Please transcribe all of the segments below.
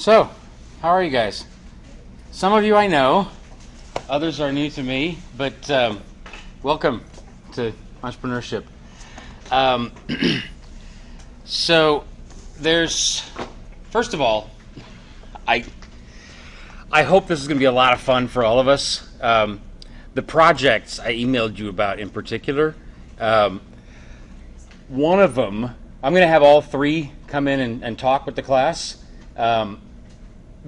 So, how are you guys? Some of you I know, others are new to me, but welcome to entrepreneurship. So, first of all, I hope this is going to be a lot of fun for all of us. The projects I emailed you about in particular, one of them, I'm going to have all three come in and talk with the class.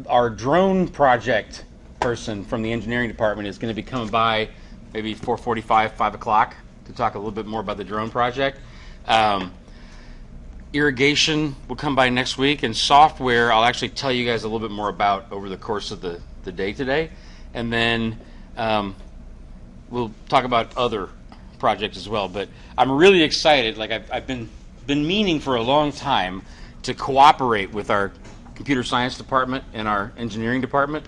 Our drone project person from the engineering department is going to be coming by maybe 4:45, 5 o'clock to talk a little bit more about the drone project. Irrigation will come by next week, and software I'll actually tell you guys a little bit more about over the course of the day today. And then we'll talk about other projects as well. But I'm really excited. Like I've been meaning for a long time to cooperate with our computer science department and our engineering department.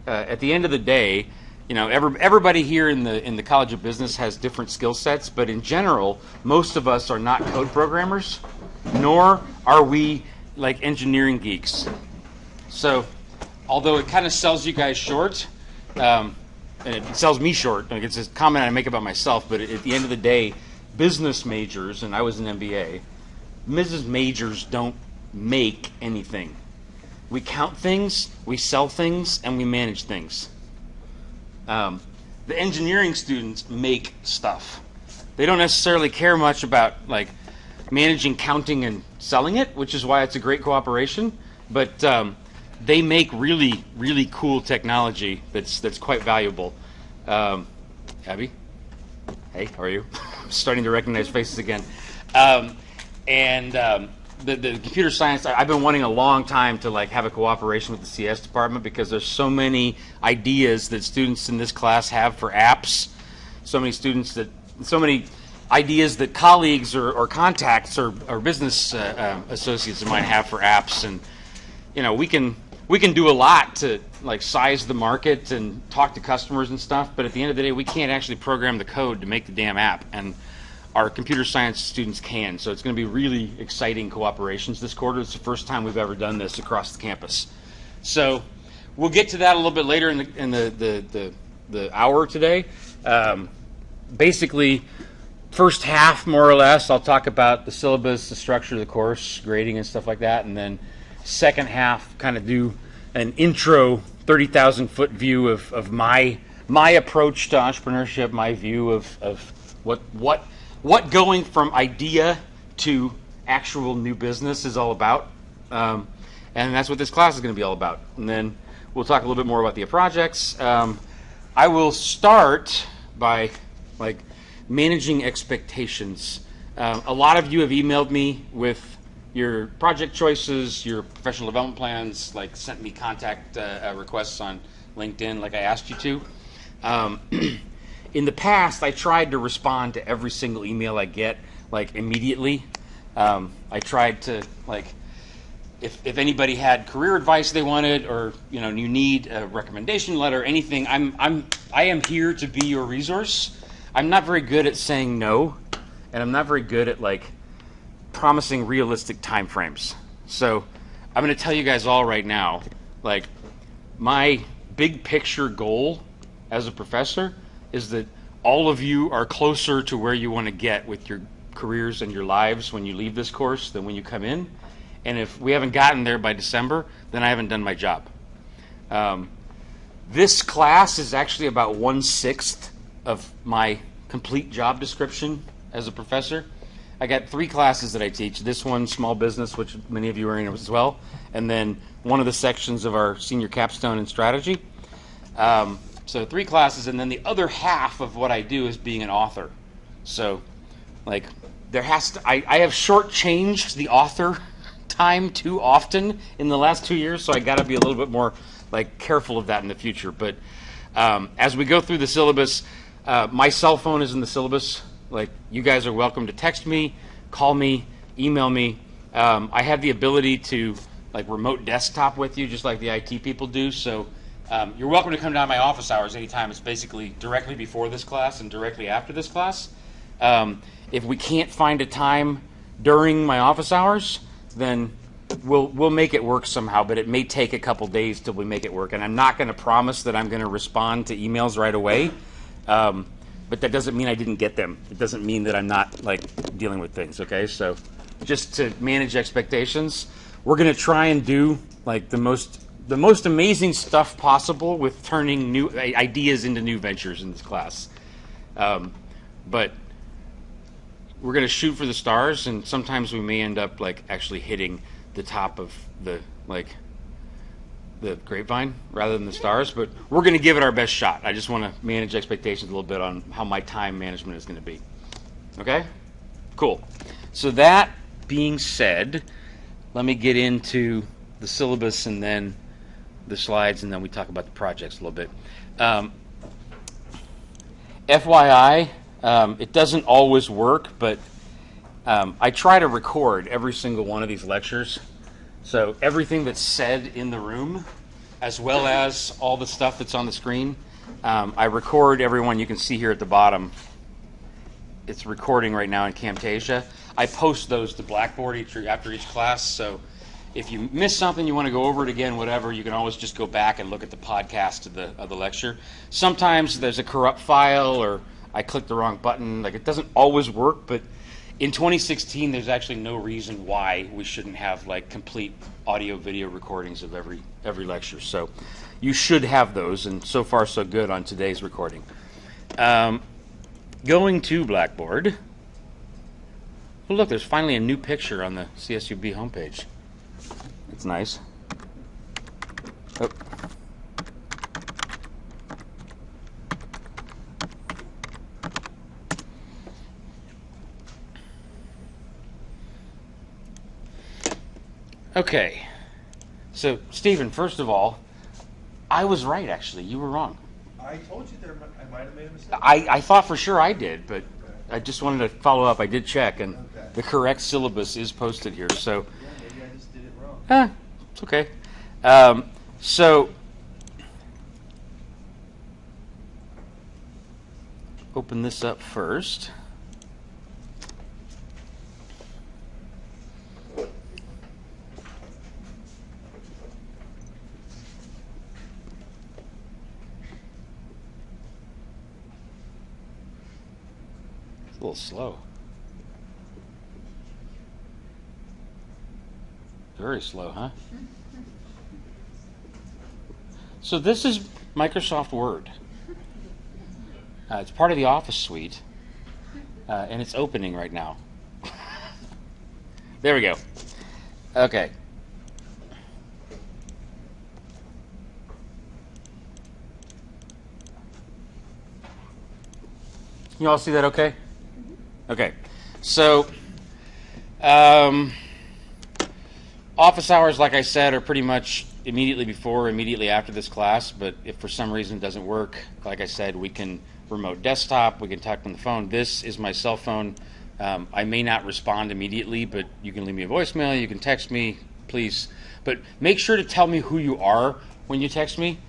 At the end of the day, you know, everybody here in the College of Business has different skill sets, but in general, most of us are not code programmers, nor are we like engineering geeks. So, although it kind of sells you guys short, and it sells me short, like it's a comment I make about myself, but at the end of the day, business majors, and I was an MBA, business majors don't make anything. We count things, we sell things, and we manage things. The engineering students make stuff. They don't necessarily care much about like managing, counting, and selling it, which is why it's a great cooperation. But they make really, really cool technology that's quite valuable. Abby, hey, how are you? I'm starting to recognize faces again. The computer science, I've been wanting a long time to like have a cooperation with the CS department because there's so many ideas that students in this class have for apps, so many ideas that colleagues or contacts or business associates of mine have for apps, and you know we can do a lot to like size the market and talk to customers and stuff, but at the end of the day we can't actually program the code to make the damn app, and our computer science students can. So it's going to be really exciting cooperations this quarter. It's the first time we've ever done this across the campus. So we'll get to that a little bit later in the hour today. Basically, first half, more or less, I'll talk about the syllabus, the structure of the course, grading and stuff like that, and then second half, kind of do an intro, 30,000-foot view of my approach to entrepreneurship, my view of what going from idea to actual new business is all about. And that's what this class is going to be all about. And then we'll talk a little bit more about the projects. I will start by like managing expectations. A lot of you have emailed me with your project choices, your professional development plans, like sent me contact requests on LinkedIn like I asked you to. In the past, I tried to respond to every single email I get, like immediately. I tried to, like, if anybody had career advice they wanted, or you know, you need a recommendation letter, anything. I am here to be your resource. I'm not very good at saying no, and I'm not very good at like promising realistic time frames. So I'm going to tell you guys all right now, like my big picture goal as a professor is that all of you are closer to where you want to get with your careers and your lives when you leave this course than when you come in. And if we haven't gotten there by December, then I haven't done my job. This class is actually about 1/6 of my complete job description as a professor. I got 3 classes that I teach. This one, small business, which many of you are in as well, and then one of the sections of our senior capstone and strategy. So 3 classes, and then the other half of what I do is being an author. So, like, I have shortchanged the author time too often in the last 2 years, so I got to be a little bit more like careful of that in the future. But as we go through the syllabus, my cell phone is in the syllabus. Like, you guys are welcome to text me, call me, email me. I have the ability to like remote desktop with you, just like the IT people do. So. You're welcome to come down to my office hours anytime. It's basically directly before this class and directly after this class. If we can't find a time during my office hours, then we'll make it work somehow, but it may take a couple days till we make it work. And I'm not going to promise that I'm going to respond to emails right away. But that doesn't mean I didn't get them. It doesn't mean that I'm not like dealing with things. Okay, so just to manage expectations, we're going to try and do like the most amazing stuff possible with turning new ideas into new ventures in this class. But we're going to shoot for the stars, and sometimes we may end up like actually hitting the top of the grapevine rather than the stars, but we're going to give it our best shot. I just want to manage expectations a little bit on how my time management is going to be. Okay? Cool. So that being said, let me get into the syllabus and then the slides, and then we talk about the projects a little bit. FYI, it doesn't always work, but I try to record every single one of these lectures. So everything that's said in the room, as well as all the stuff that's on the screen, I record everyone. You can see here at the bottom, it's recording right now in Camtasia. I post those to Blackboard after each class, so if you miss something, you want to go over it again, whatever, you can always just go back and look at the podcast of the lecture. Sometimes there's a corrupt file, or I clicked the wrong button. Like, it doesn't always work, but in 2016, there's actually no reason why we shouldn't have like complete audio-video recordings of every lecture. So you should have those, and so far so good on today's recording. Going to Blackboard. Oh, look, there's finally a new picture on the CSUB homepage. That's nice. Oh. Okay, so Stephen, first of all, I was right actually. You were wrong. I told you I might have made a mistake. I thought for sure I did, but I just wanted to follow up. I did check, and the correct syllabus is posted here. So, yeah, maybe I just did it wrong. It's okay. So, open this up first. A little slow. Very slow, huh? So this is Microsoft Word. It's part of the Office suite, and it's opening right now. There we go. Okay. You all see that okay? Okay, so office hours, like I said, are pretty much immediately before, immediately after this class, but if for some reason it doesn't work, like I said, we can remote desktop, we can talk on the phone. This is my cell phone. I may not respond immediately, but you can leave me a voicemail, you can text me, please. But make sure to tell me who you are when you text me,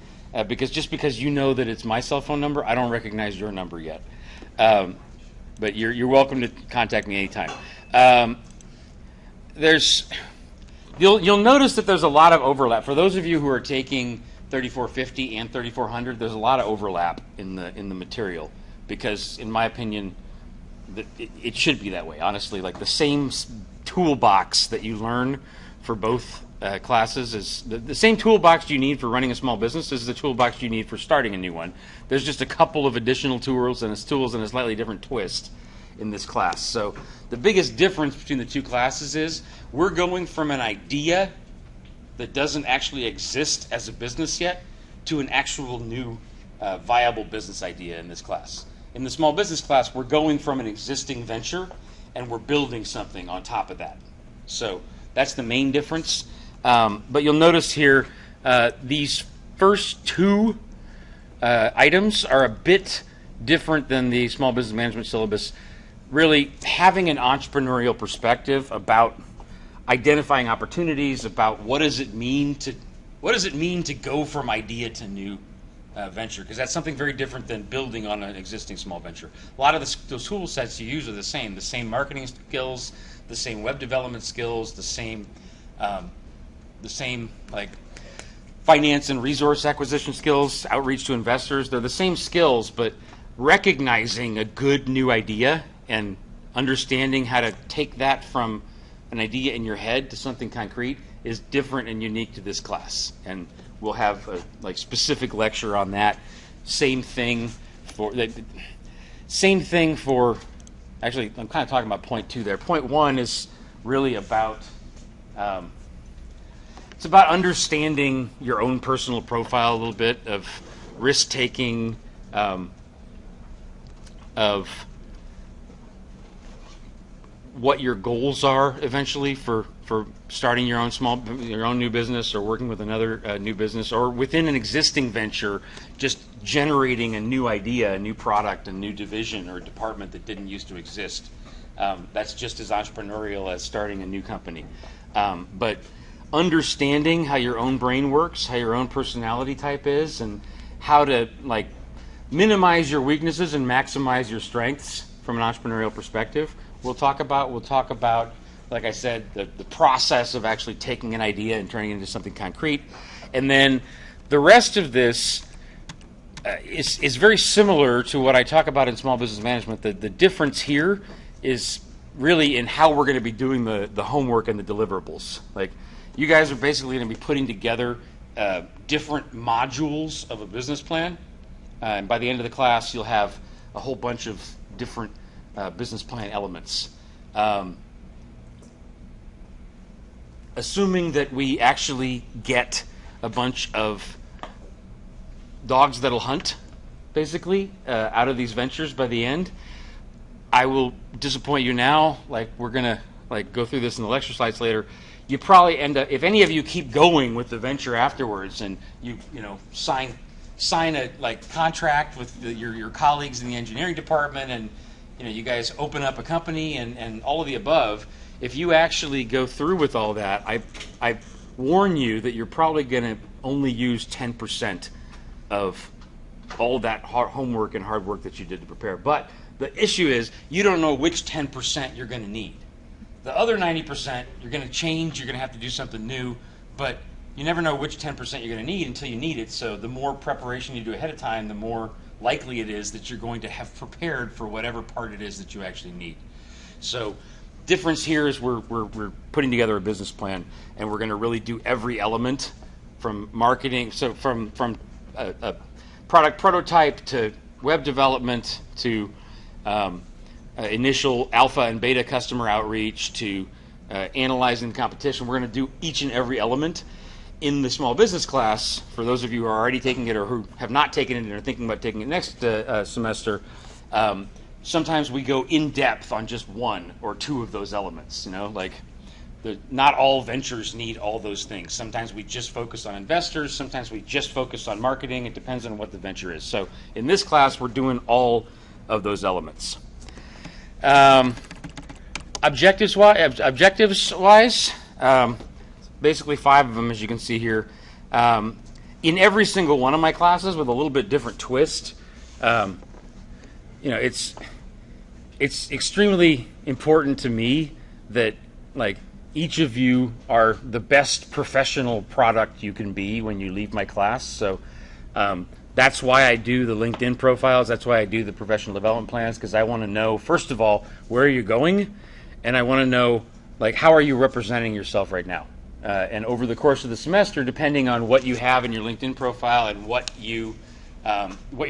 because just because you know that it's my cell phone number, I don't recognize your number yet. But you're welcome to contact me anytime. You'll notice that there's a lot of overlap. For those of you who are taking 3450 and 3400, there's a lot of overlap in the material, because in my opinion, it should be that way. Honestly, like the same toolbox that you learn for both classes is the same toolbox you need for running a small business is the toolbox you need for starting a new one. There's just a couple of additional tools and a slightly different twist in this class. So the biggest difference between the two classes is we're going from an idea that doesn't actually exist as a business yet to an actual new viable business idea in this class. In the small business class, we're going from an existing venture and we're building something on top of that. So that's the main difference. But you'll notice here these first two items are a bit different than the small business management syllabus. Really having an entrepreneurial perspective about identifying opportunities, about what does it mean to go from idea to new venture, because that's something very different than building on an existing small venture. A lot of those tool sets you use are the same marketing skills, the same web development skills, the same the same like finance and resource acquisition skills, outreach to investors. They're the same skills, but recognizing a good new idea and understanding how to take that from an idea in your head to something concrete is different and unique to this class. And we'll have a specific lecture on that. Same thing for actually, I'm kind of talking about point 2 there. Point 1 is really about it's about understanding your own personal profile a little bit, of risk taking, of what your goals are eventually for starting your own new business, or working with another new business, or within an existing venture, just generating a new idea, a new product, a new division or department that didn't used to exist. That's just as entrepreneurial as starting a new company. But understanding how your own brain works, how your own personality type is, and how to minimize your weaknesses and maximize your strengths from an entrepreneurial perspective. We'll talk about, like I said, the process of actually taking an idea and turning it into something concrete. And then the rest of this is very similar to what I talk about in small business management. The difference here is really in how we're going to be doing the homework and the deliverables. You guys are basically going to be putting together different modules of a business plan. And by the end of the class, you'll have a whole bunch of different business plan elements. Assuming that we actually get a bunch of dogs that'll hunt, basically, out of these ventures by the end, I will disappoint you now. We're going to go through this in the lecture slides later. You probably end up, if any of you keep going with the venture afterwards, and you sign a contract with your colleagues in the engineering department, and you guys open up a company and all of the above, if you actually go through with all that, I warn you that you're probably going to only use 10% of all that homework and hard work that you did to prepare. But the issue is you don't know which 10% you're going to need. The other 90%, you're going to change, you're going to have to do something new, but you never know which 10% you're going to need until you need it. So the more preparation you do ahead of time, the more likely it is that you're going to have prepared for whatever part it is that you actually need. So difference here is we're putting together a business plan, and we're going to really do every element from marketing, so from a product prototype to web development to initial alpha and beta customer outreach to analyzing the competition. We're going to do each and every element. In the small business class, for those of you who are already taking it or who have not taken it and are thinking about taking it next semester, sometimes we go in depth on just one or two of those elements. Not all ventures need all those things. Sometimes we just focus on investors. Sometimes we just focus on marketing. It depends on what the venture is. So in this class, we're doing all of those elements. Objectives-wise, basically 5 of them, as you can see here. In every single one of my classes, with a little bit different twist, it's extremely important to me that each of you are the best professional product you can be when you leave my class. So that's why I do the LinkedIn profiles. That's why I do the professional development plans, because I want to know, first of all, where are you going, and I want to know how are you representing yourself right now. And over the course of the semester, depending on what you have in your LinkedIn profile and what your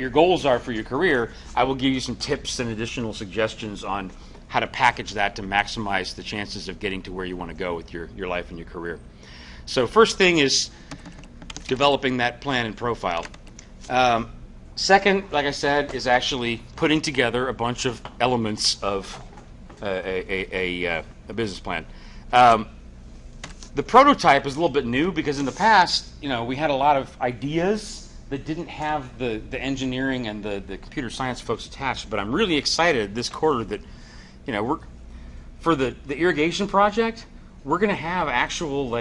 goals are for your career, I will give you some tips and additional suggestions on how to package that to maximize the chances of getting to where you want to go with your life and your career. So first thing is developing that plan and profile. Second, like I said, is actually putting together a bunch of elements of a business plan. The prototype is a little bit new because in the past, we had a lot of ideas that didn't have the engineering and the computer science folks attached. But I'm really excited this quarter that, we're for the irrigation project, we're going to have actual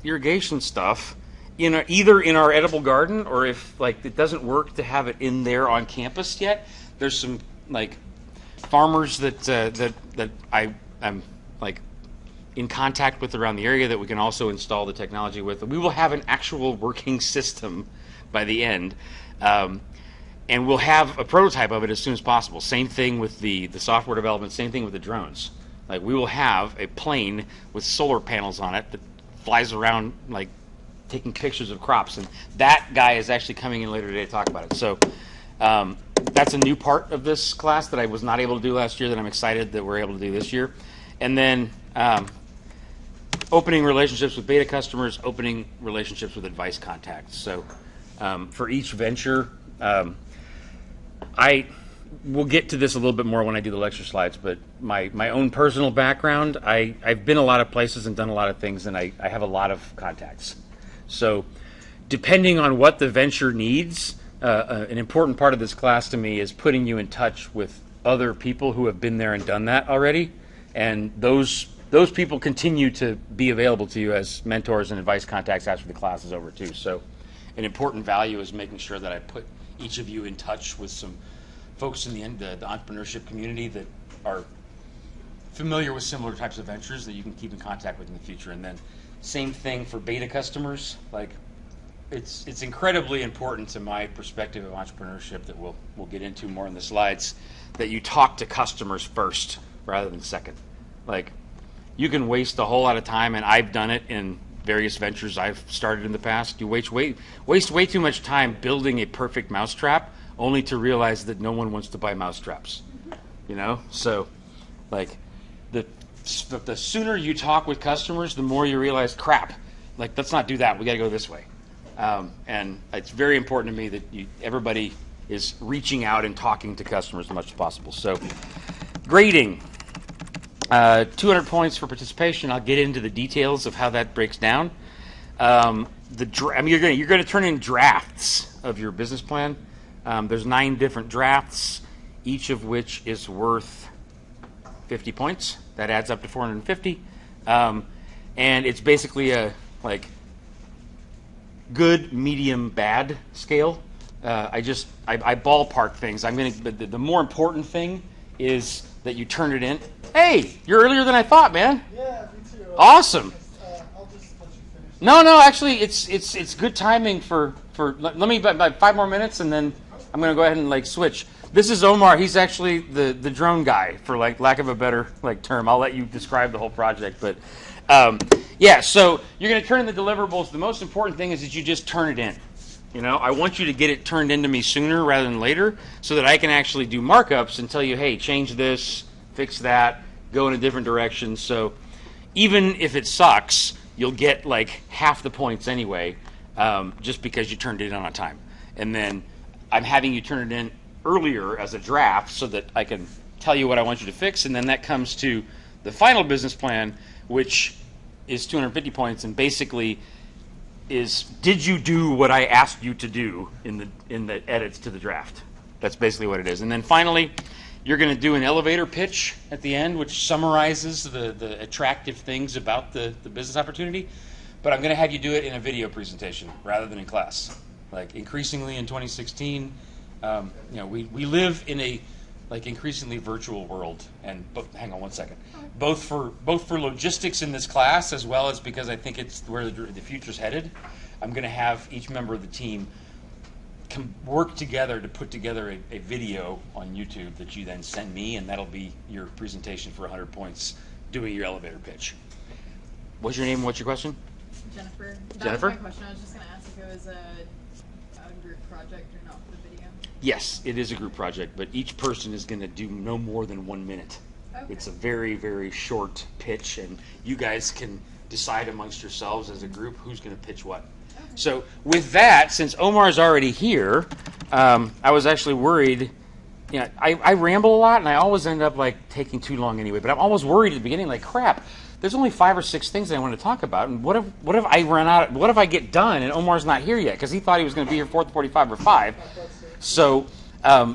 irrigation stuff, either in our edible garden, or if it doesn't work to have it in there on campus yet. There's some farmers that I'm in contact with around the area that we can also install the technology with. We will have an actual working system by the end. And we'll have a prototype of it as soon as possible. Same thing with the software development, same thing with the drones. Like, we will have a plane with solar panels on it that flies around, like, taking pictures of crops. And that guy is actually coming in later today to talk about it. So that's a new part of this class that I was not able to do last year that I'm excited that we're able to do this year. And then opening relationships with beta customers, opening relationships with advice contacts. So for each venture, we'll get to this a little bit more when I do the lecture slides, but my own personal background, I've been a lot of places and done a lot of things, and I have a lot of contacts. So depending on what the venture needs, an important part of this class to me is putting you in touch with other people who have been there and done that already, and those people continue to be available to you as mentors and advice contacts after the class is over too. So an important value is making sure that I put each of you in touch with some folks in the entrepreneurship community that are familiar with similar types of ventures that you can keep in contact with in the future. And then same thing for beta customers. Like, it's incredibly important to my perspective of entrepreneurship that we'll get into more in the slides, that you talk to customers first rather than second. Like, you can waste a whole lot of time, and I've done it in various ventures I've started in the past. You waste way too much time building a perfect mousetrap only to realize that no one wants to buy mousetraps. You know? So, like, the sooner you talk with customers, the more you realize, crap, like, let's not do that. We got to go this way. And it's very important to me that everybody is reaching out and talking to customers as much as possible. So, grading. 200 points for participation. I'll get into the details of how that breaks down. You're going to turn in drafts of your business plan. There's 9 different drafts, each of which is worth 50 points. That adds up to 450. And it's basically a good, medium, bad scale. I ballpark things. But the more important thing is that you turn it in. Hey, you're earlier than I thought, man. Yeah, me too. Awesome. I'll just let you finish. No, actually, it's good timing for. Let me about 5 more minutes, and then I'm going to go ahead and switch. This is Omar. He's actually the drone guy, for lack of a better term. I'll let you describe the whole project, but yeah. So you're going to turn in the deliverables. The most important thing is that you just turn it in. You know, I want you to get it turned into me sooner rather than later, so that I can actually do markups and tell you, hey, change this, fix that, go in a different direction. So even if it sucks, you'll get half the points anyway, just because you turned it in on time. And then I'm having you turn it in earlier as a draft so that I can tell you what I want you to fix. And then that comes to the final business plan, which is 250 points, and basically is, did you do what I asked you to do in the edits to the draft? That's basically what it is. And then finally, you're going to do an elevator pitch at the end, which summarizes the attractive things about the business opportunity. But I'm going to have you do it in a video presentation rather than in class. Increasingly in 2016, we live in a increasingly virtual world. And hang on one second. Both for logistics in this class, as well as because I think it's where the future's headed. I'm going to have each member of the team work together to put together a video on YouTube that you then send me, and that'll be your presentation for 100 points doing your elevator pitch. What's your name? What's your question? Jennifer. Jennifer? That was my question. I was just going to ask if it was a group project or not for the video. Yes, it is a group project, but each person is going to do no more than 1 minute. Okay. It's a very, very short pitch, and you guys can decide amongst yourselves as a group who's going to pitch what. Okay. So with that, since Omar's already here, I was actually worried. I ramble a lot, and I always end up taking too long anyway. But I'm always worried at the beginning, crap. There's only 5 or 6 things I want to talk about, and what if I run out? What if I get done and Omar's not here yet because he thought he was going to be here 4:45 or 5? So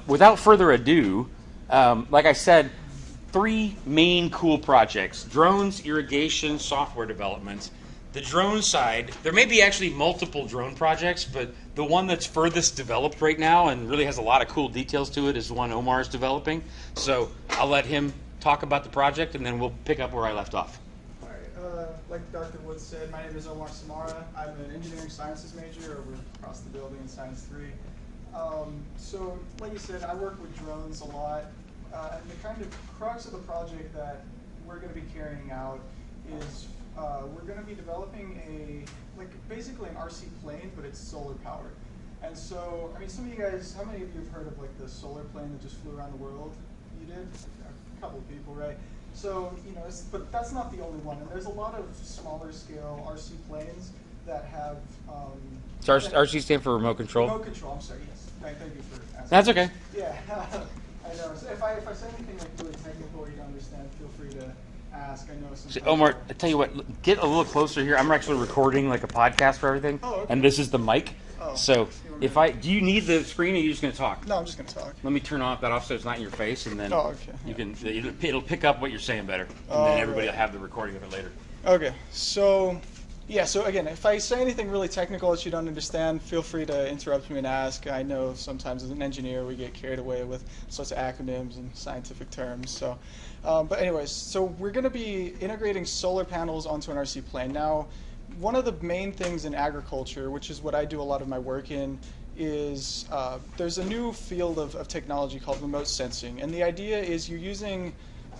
without further ado, like I said, 3 main cool projects: drones, irrigation, software development. The drone side, there may be actually multiple drone projects, but the one that's furthest developed right now and really has a lot of cool details to it is the one Omar is developing. So I'll let him talk about the project, and then we'll pick up where I left off. All right. like Dr. Woods said, my name is Omar Samara. I'm an engineering sciences major over across the building in Science 3. So, like you said, I work with drones a lot. And the kind of crux of the project that we're going to be carrying out is we're going to be developing basically an RC plane, but it's solar powered. And so, I mean, some of you guys, how many of you have heard of like the solar plane that just flew around the world? You did? A couple of people, right? So, but that's not the only one. And there's a lot of smaller scale RC planes that have. So RC stand for remote control? Remote control, I'm sorry, yes. Thank you for asking. That's okay. Yeah, I know. So if I say anything like really technical or you don't understand, feel free to ask. I know sometimes. Omar, I tell you what, get a little closer here. I'm actually recording like a podcast for everything. Oh, okay. And this is the mic. Oh, So do you need the screen or are you just going to talk? No, I'm just going to talk. Let me turn that off so it's not in your face, and then okay. you can it'll pick up what you're saying better, and then everybody will have the recording of it later. Okay, so so again, if I say anything really technical that you don't understand, feel free to interrupt me and ask. I know sometimes as an engineer we get carried away with sorts of acronyms and scientific terms. So, but anyways, so we're going to be integrating solar panels onto an RC plane. Now, one of the main things in agriculture, which is what I do a lot of my work in, is there's a new field of technology called remote sensing. And the idea is you're using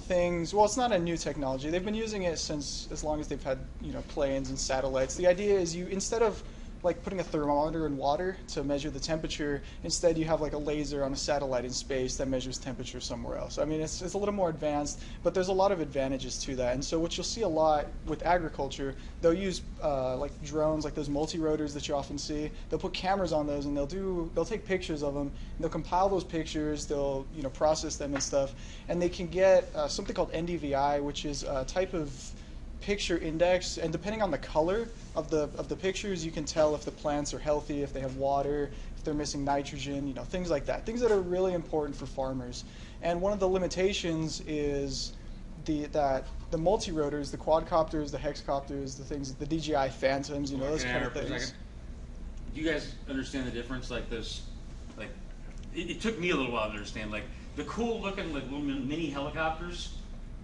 things, well, it's not a new technology. They've been using it since as long as they've had planes and satellites. The idea is instead of like putting a thermometer in water to measure the temperature, instead you have like a laser on a satellite in space that measures temperature somewhere else. I mean, it's a little more advanced, but there's a lot of advantages to that. And so what you'll see a lot with agriculture, they'll use like drones, like those multi-rotors that you often see. They'll put cameras on those and they'll take pictures of them, and they'll compile those pictures, they'll process them and stuff, and they can get something called NDVI, which is a type of picture index, and depending on the color of the pictures, you can tell if the plants are healthy, if they have water, if they're missing nitrogen, things like that. Things that are really important for farmers. And one of the limitations is that the multi-rotors, the quadcopters, the hexcopters, the DJI Phantoms, those kind of things. Do you guys understand the difference? Like this, like it took me a little while to understand. Like the cool looking like little mini helicopters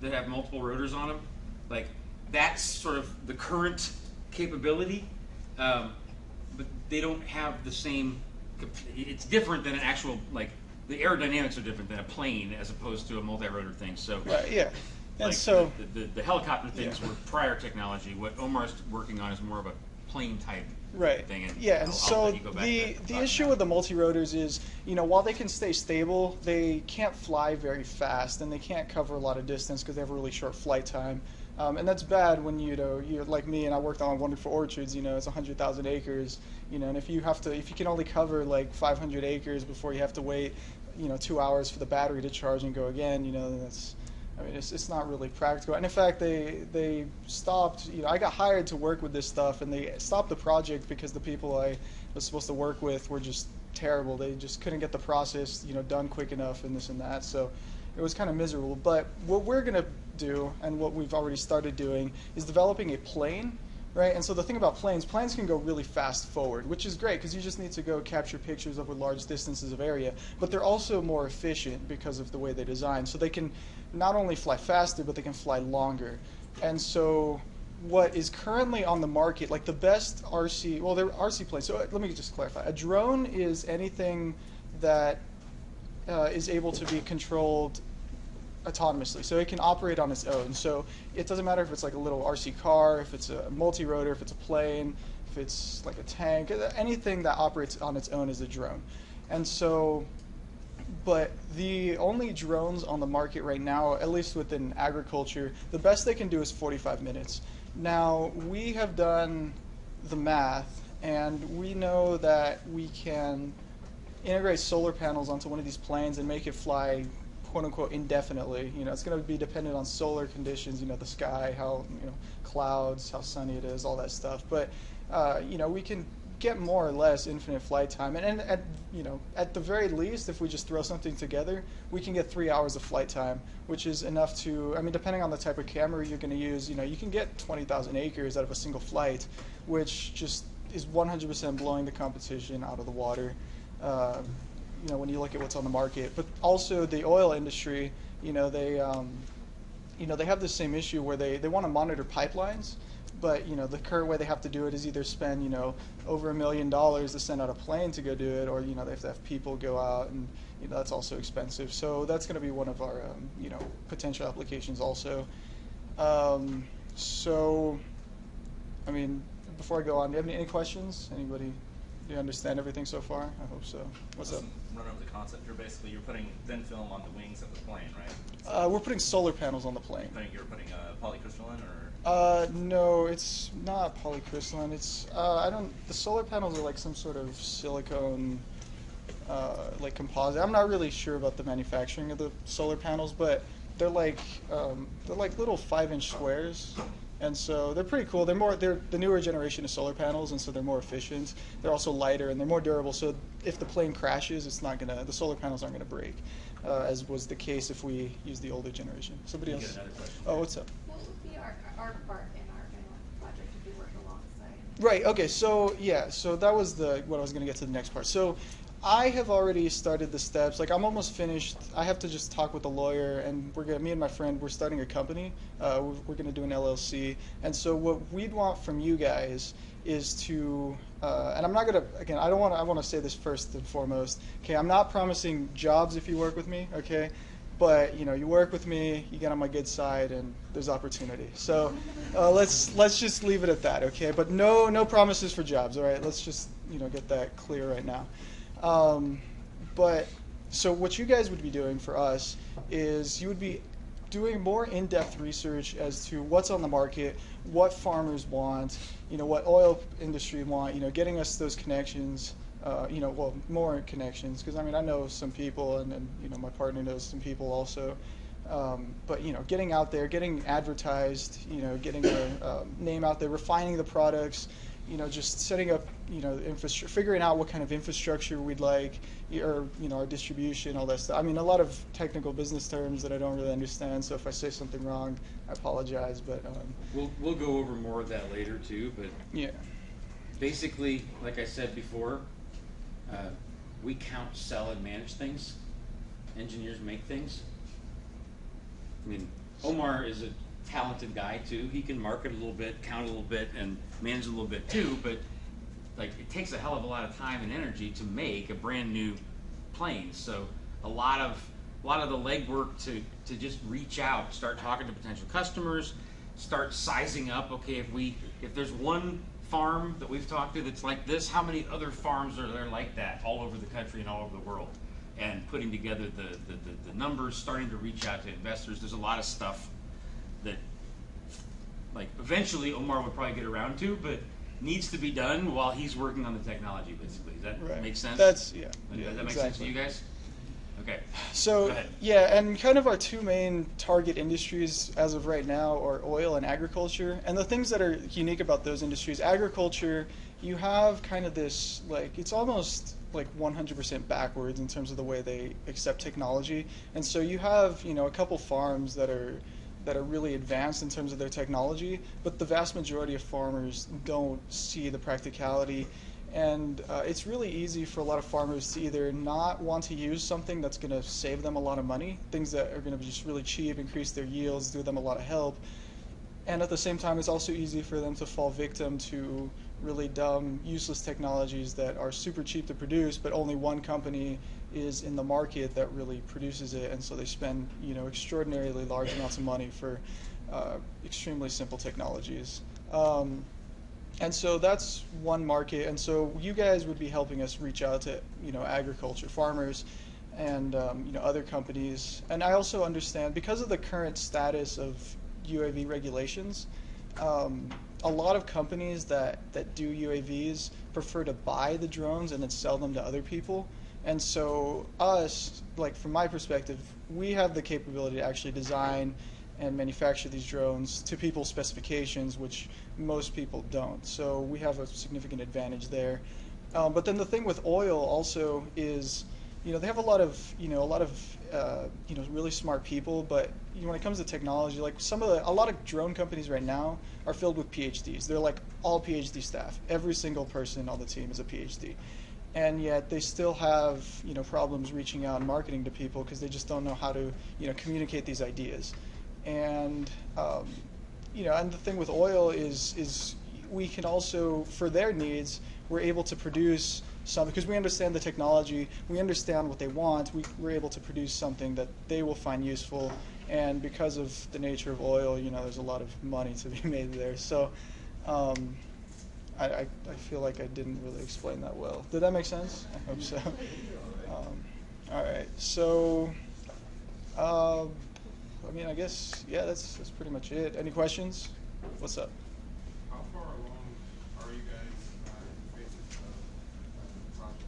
that have multiple rotors on them, like that's sort of the current capability, but they don't have the same. It's different than an actual, like the aerodynamics are different than a plane as opposed to a multi-rotor thing. So right, yeah, and like so the helicopter things were prior technology. What Omar's working on is more of a plane type thing. And and so the issue with the multi-rotors is, while they can stay stable, they can't fly very fast and they can't cover a lot of distance because they have a really short flight time. And that's bad when you're like me and I worked on Wonderful Orchards. It's 100,000 acres. And if you can only cover like 500 acres before you have to wait, 2 hours for the battery to charge and go again, then it's not really practical. And in fact, they stopped. I got hired to work with this stuff, and they stopped the project because the people I was supposed to work with were just terrible. They just couldn't get the process, done quick enough, and this and that. So it was kind of miserable. But what we're gonna do, and what we've already started doing, is developing a plane, right? And so the thing about planes can go really fast forward, which is great because you just need to go capture pictures over large distances of area. But they're also more efficient because of the way they design. So they can not only fly faster, but they can fly longer. And so what is currently on the market, like the best RC, well, they're RC planes. So let me just clarify. A drone is anything that is able to be controlled autonomously, so it can operate on its own. So it doesn't matter if it's like a little RC car, if it's a multi-rotor, if it's a plane, if it's like a tank, anything that operates on its own is a drone. And so, but the only drones on the market right now, at least within agriculture, the best they can do is 45 minutes. Now, we have done the math, and we know that we can integrate solar panels onto one of these planes and make it fly quote unquote indefinitely. It's going to be dependent on solar conditions, the sky, how, clouds, how sunny it is, all that stuff. But, we can get more or less infinite flight time. And at the very least, if we just throw something together, we can get 3 hours of flight time, which is enough to, depending on the type of camera you're going to use, you can get 20,000 acres out of a single flight, which just is 100% blowing the competition out of the water. When you look at what's on the market. But also the oil industry, they have the same issue where they want to monitor pipelines, But the current way they have to do it is either spend over $1 million to send out a plane to go do it, or they have to have people go out, and that's also expensive. So that's going to be one of our potential applications also. So, I mean, before I go on, do you have any questions? Anybody? Do you understand everything so far? I hope so. What's up? Run over the concept. You're putting thin film on the wings of the plane, right? We're putting solar panels on the plane. You're putting polycrystalline, or? No, it's not polycrystalline. It's the solar panels are like some sort of silicone, like composite. I'm not really sure about the manufacturing of the solar panels, but they're like little 5-inch squares, and so they're pretty cool. They're the newer generation of solar panels, and so they're more efficient. They're also lighter and they're more durable. So if the plane crashes, the solar panels aren't gonna break, as was the case if we use the older generation. Somebody else? Another question. Oh, what's up? What would be our part in our project if we work alongside? Right. Okay. So yeah. So that was what I was going to get to the next part. So I have already started the steps. Like I'm almost finished. I have to just talk with the lawyer, and me and my friend, we're starting a company. We're going to do an LLC. And so what we'd want from you guys is to, and I'm not going to, again, I want to say this first and foremost. Okay. I'm not promising jobs if you work with me. Okay. But you work with me, you get on my good side, and there's opportunity. So let's just leave it at that, okay? But no promises for jobs, all right? Let's just get that clear right now. But so what you guys would be doing for us is you would be doing more in-depth research as to what's on the market, what farmers want, what oil industry want, getting us those connections. More connections, because I know some people, and my partner knows some people also. But getting out there, getting advertised, getting our name out there, refining the products, just setting up, figuring out what kind of infrastructure we'd like, or our distribution, all that stuff. A lot of technical business terms that I don't really understand. So if I say something wrong, I apologize. But We'll go over more of that later too. But yeah, basically, like I said before. We count, sell, and manage things. Engineers make things. Omar is a talented guy too. He can market a little bit, count a little bit, and manage a little bit too. But it takes a hell of a lot of time and energy to make a brand new plane. So a lot of the legwork to just reach out, start talking to potential customers, start sizing up. Okay, if there's one farm that we've talked to that's like this, how many other farms are there like that all over the country and all over the world? And putting together the numbers, starting to reach out to investors. There's a lot of stuff that eventually Omar would probably get around to, but needs to be done while he's working on the technology, basically. Does that make sense? Does that make sense to you guys? Okay. So yeah, and kind of our two main target industries as of right now are oil and agriculture. And the things that are unique about those industries, agriculture, you have kind of this it's almost 100% backwards in terms of the way they accept technology. And so you have a couple farms that are really advanced in terms of their technology, but the vast majority of farmers don't see the practicality. And it's really easy for a lot of farmers to either not want to use something that's going to save them a lot of money, things that are going to be just really cheap, increase their yields, do them a lot of help. And at the same time, it's also easy for them to fall victim to really dumb, useless technologies that are super cheap to produce, but only one company is in the market that really produces it. And so they spend extraordinarily large amounts of money for extremely simple technologies. And so that's one market, and so you guys would be helping us reach out to agriculture, farmers, and other companies. And I also understand, because of the current status of UAV regulations, a lot of companies that do UAVs prefer to buy the drones and then sell them to other people. And so us, from my perspective, we have the capability to actually design and manufacture these drones to people's specifications, which most people don't. So we have a significant advantage there. But then the thing with oil also is, they have a lot of really smart people, but when it comes to technology, a lot of drone companies right now are filled with PhDs. They're all PhD staff. Every single person on the team is a PhD. And yet they still have problems reaching out and marketing to people because they just don't know how to communicate these ideas. And and the thing with oil is we can also, for their needs, we're able to produce some, because we understand the technology, we understand what they want, we're able to produce something that they will find useful. And because of the nature of oil, there's a lot of money to be made there. So I feel like I didn't really explain that well. Did that make sense? I hope so. All right. So, I guess, yeah, that's pretty much it. Any questions? What's up? How far along are you guys in phases of the project?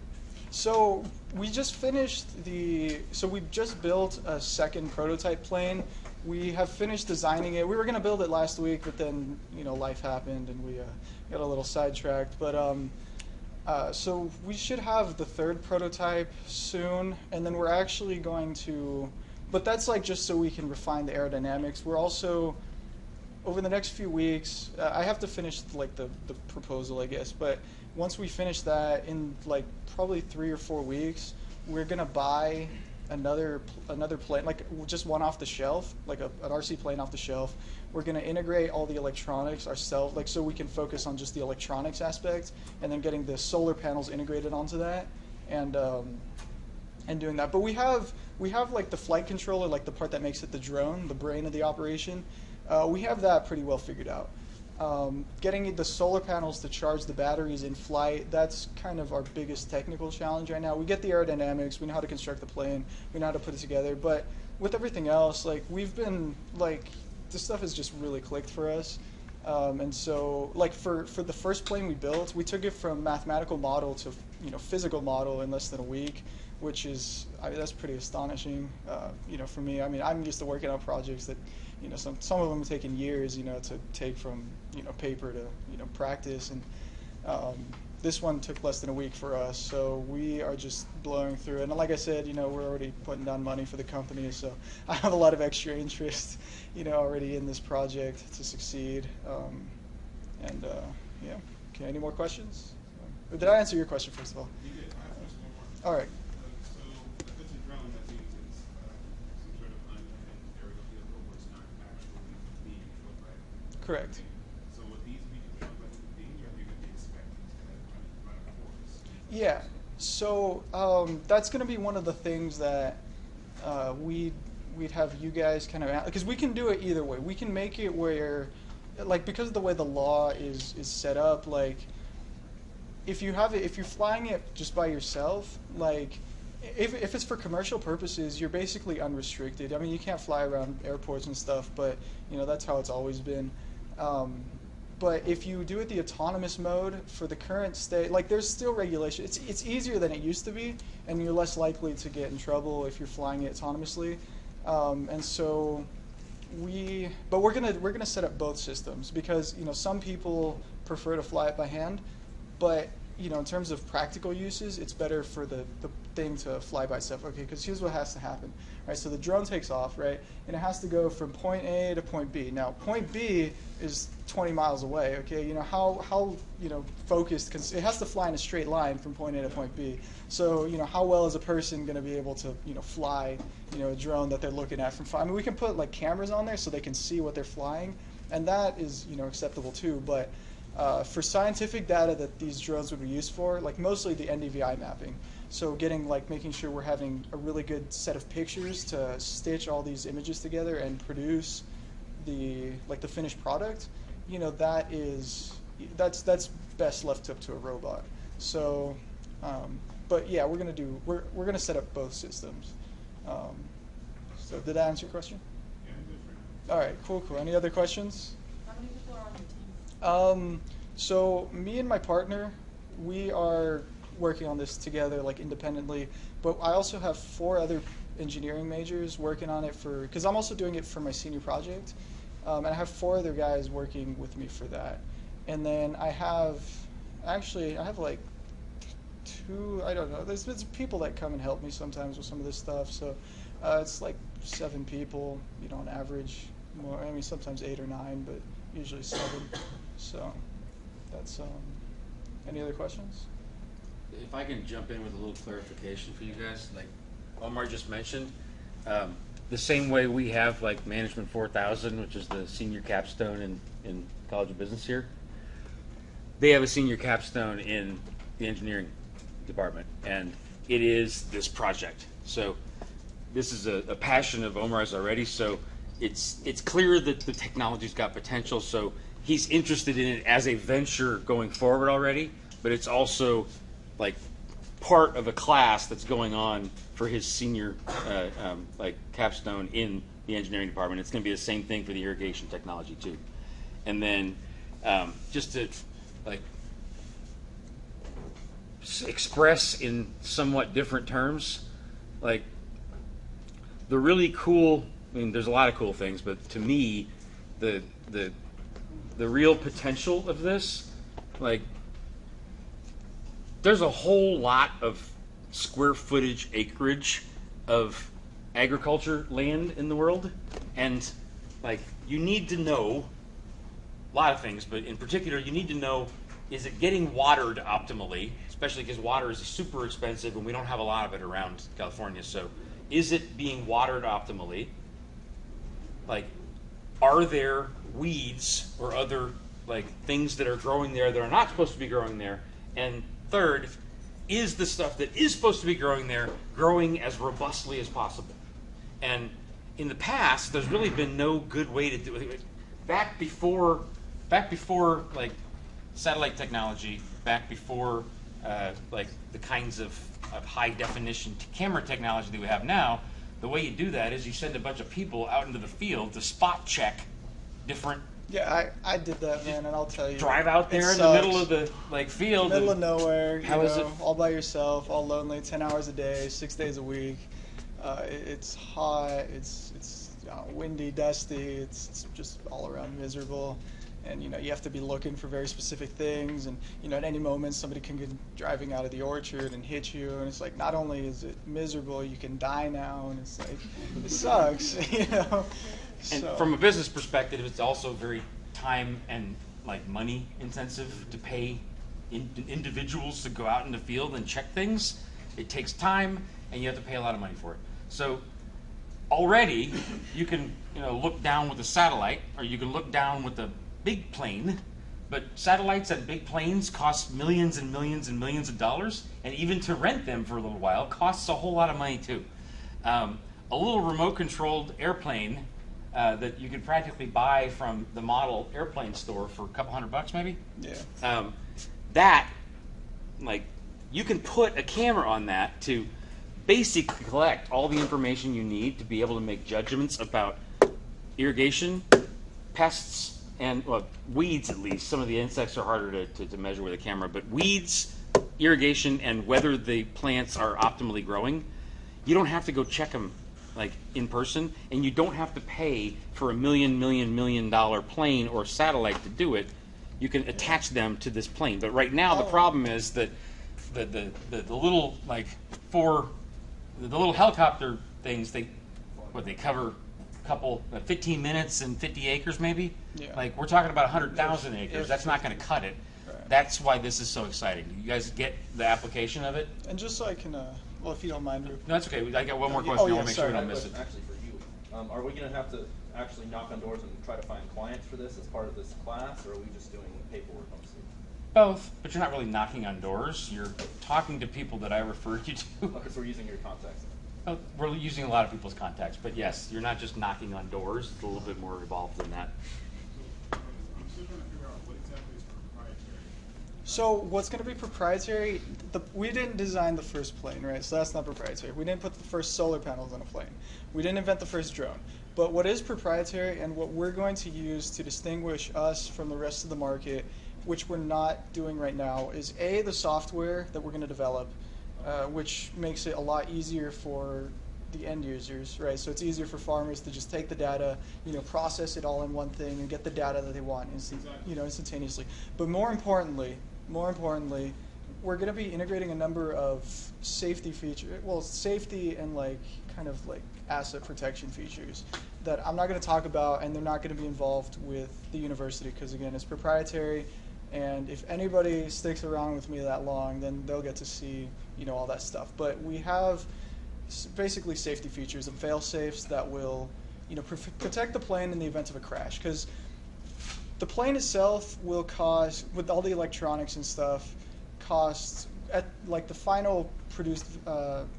So we just finished we just built a second prototype plane. We have finished designing it. We were going to build it last week, but then, life happened and we got a little sidetracked. But so we should have the third prototype soon, and then we're actually going to, but that's like just so we can refine the aerodynamics. We're also, over the next few weeks, I have to finish like the proposal, I guess, but once we finish that in like probably 3 or 4 weeks, we're gonna buy another plane, like just one off the shelf, like an RC plane off the shelf. We're gonna integrate all the electronics ourselves, like so we can focus on just the electronics aspect, and then getting the solar panels integrated onto that, and doing that. But we have like the flight controller, like the part that makes it the drone, the brain of the operation. We have that pretty well figured out. Getting the solar panels to charge the batteries in flight, that's kind of our biggest technical challenge right now. We get the aerodynamics, we know how to construct the plane, we know how to put it together, but with everything else, like we've been, like, this stuff has just really clicked for us. And so, like for the first plane we built, we took it from mathematical model to physical model in less than a week, which is, that's pretty astonishing, for me. I mean, I'm used to working on projects that, some of them have taken years, to take from, paper to, practice. And this one took less than a week for us. So we are just blowing through it. And like I said, we're already putting down money for the company. So I have a lot of extra interest, already in this project to succeed. Yeah. Okay, any more questions? Did I answer your question, first of all? You did. I have just one more. All right. So if it's a drone, that means it's some sort of unmanned aerial vehicle where it's not actually being controlled by it. Correct. So would these be controlled by human beings, or are you going to be expecting to run a course? Yeah. So that's going to be one of the things that we'd have you guys kind of, because we can do it either way. We can make it where, like, because of the way the law is set up, like, if you're flying it just by yourself, like, if it's for commercial purposes, you're basically unrestricted. I mean, you can't fly around airports and stuff, but that's how it's always been. But if you do it the autonomous mode for the current state, like, there's still regulation. It's easier than it used to be, and you're less likely to get in trouble if you're flying it autonomously. And so we're gonna set up both systems, because some people prefer to fly it by hand, but in terms of practical uses, it's better for the thing to fly by itself. Okay, because here's what has to happen, right? So the drone takes off, right, and it has to go from point A to point B. Now, point B is 20 miles away. Okay, how focused? Because it has to fly in a straight line from point A to point B. So how well is a person going to be able to fly a drone that they're looking at from far? I mean, we can put like cameras on there so they can see what they're flying, and that is acceptable too. But for scientific data that these drones would be used for, like mostly the NDVI mapping. So making sure we're having a really good set of pictures to stitch all these images together and produce the finished product. That's best left up to a robot. So, but yeah, we're gonna set up both systems. So did that answer your question? Yeah, good for now. All right, cool. Any other questions? How many people are on your team? So me and my partner, we are working on this together, like independently, but I also have 4 other engineering majors working on it because I'm also doing it for my senior project, and I have 4 other guys working with me for that. And then I have like 2, I don't know, there's people that come and help me sometimes with some of this stuff, so it's like 7 people, on average. More, I mean, sometimes 8 or 9, but usually 7. So that's any other questions? If I can jump in with a little clarification for you guys, like Omar just mentioned, the same way we have like Management 4000, which is the senior capstone in College of Business here. They have a senior capstone in the engineering department, and it is this project. So this is a passion of Omar's already. So it's clear that the technology's got potential. So he's interested in it as a venture going forward already, but it's also like part of a class that's going on for his senior like capstone in the engineering department. It's going to be the same thing for the irrigation technology too. And then just to like express in somewhat different terms, like the really cool, I mean, there's a lot of cool things, but to me, the real potential of this, like, there's a whole lot of square footage acreage of agriculture land in the world, and like you need to know a lot of things, but in particular you need to know, is it getting watered optimally, especially because water is super expensive and we don't have a lot of it around California. So is it being watered optimally? Like, are there weeds or other like things that are growing there that are not supposed to be growing there? And third, is the stuff that is supposed to be growing there growing as robustly as possible? And in the past, there's really been no good way to do it. Back before like satellite technology, back before like the kinds of high definition camera technology that we have now, the way you do that is you send a bunch of people out into the field to spot check different. Yeah, I did that, man, and I'll tell you. Drive out there it in the sucks. middle of the like field. Middle of nowhere, How is it? all by yourself, all lonely, 10 hours a day, 6 days a week. It's hot, it's windy, dusty, it's just all around miserable. And you have to be looking for very specific things, and at any moment somebody can get driving out of the orchard and hit you, and it's like, not only is it miserable, you can die now, and it's like, it sucks. And So, from a business perspective, it's also very time and like money intensive to pay individuals to go out in the field and check things. It takes time, and you have to pay a lot of money for it. So already you can look down with a satellite, or you can look down with a big plane, but satellites and big planes cost millions and millions and millions of dollars, and even to rent them for a little while costs a whole lot of money too. A little remote controlled airplane that you could practically buy from the model airplane store for a couple $100 maybe. yeah. That, like, you can put a camera on that to basically collect all the information you need to be able to make judgments about irrigation, pests, and weeds at least. Some of the insects are harder to measure with a camera, but weeds, irrigation, and whether the plants are optimally growing, you don't have to go check them like in person, and you don't have to pay for $1 million plane or satellite to do it. You can attach them to this plane. But right now the problem is that the little like the little helicopter things, they cover a couple 15 minutes and 50 acres maybe. Yeah. Like, we're talking about 100,000 acres. If- That's not going to cut it. Right. That's why this is so exciting. You guys get the application of it? And just so I can, well, if you don't mind, Rube. No, that's okay. I got one more Oh, question. I yeah, want to make sure we sorry. don't miss it. Actually, for you, are we going to have to actually knock on doors and try to find clients for this as part of this class, or are we just doing paperwork mostly? Both, but you're not really knocking on doors. You're talking to people that I referred you to. Okay, so we're using your contacts. We're using a lot of people's contacts, but yes, you're not just knocking on doors. It's a little bit more involved than that. I'm still trying to figure out what exactly is proprietary. So what's going to be proprietary? We didn't design the first plane, right? So that's not proprietary. We didn't put the first solar panels on a plane. We didn't invent the first drone. But what is proprietary and what we're going to use to distinguish us from the rest of the market, which we're not doing right now, is the software that we're going to develop, which makes it a lot easier for the end users, right? So it's easier for farmers to just take the data, process it all in one thing and get the data that they want instantaneously. But more importantly, we're going to be integrating a number of safety safety and kind of asset protection features that I'm not going to talk about, and they're not going to be involved with the university because, again, it's proprietary. And if anybody sticks around with me that long, then they'll get to see, all that stuff. But we have basically safety features and fail safes that will, protect the plane in the event of a crash. Because the plane itself will cost, with all the electronics and stuff, cost at like the final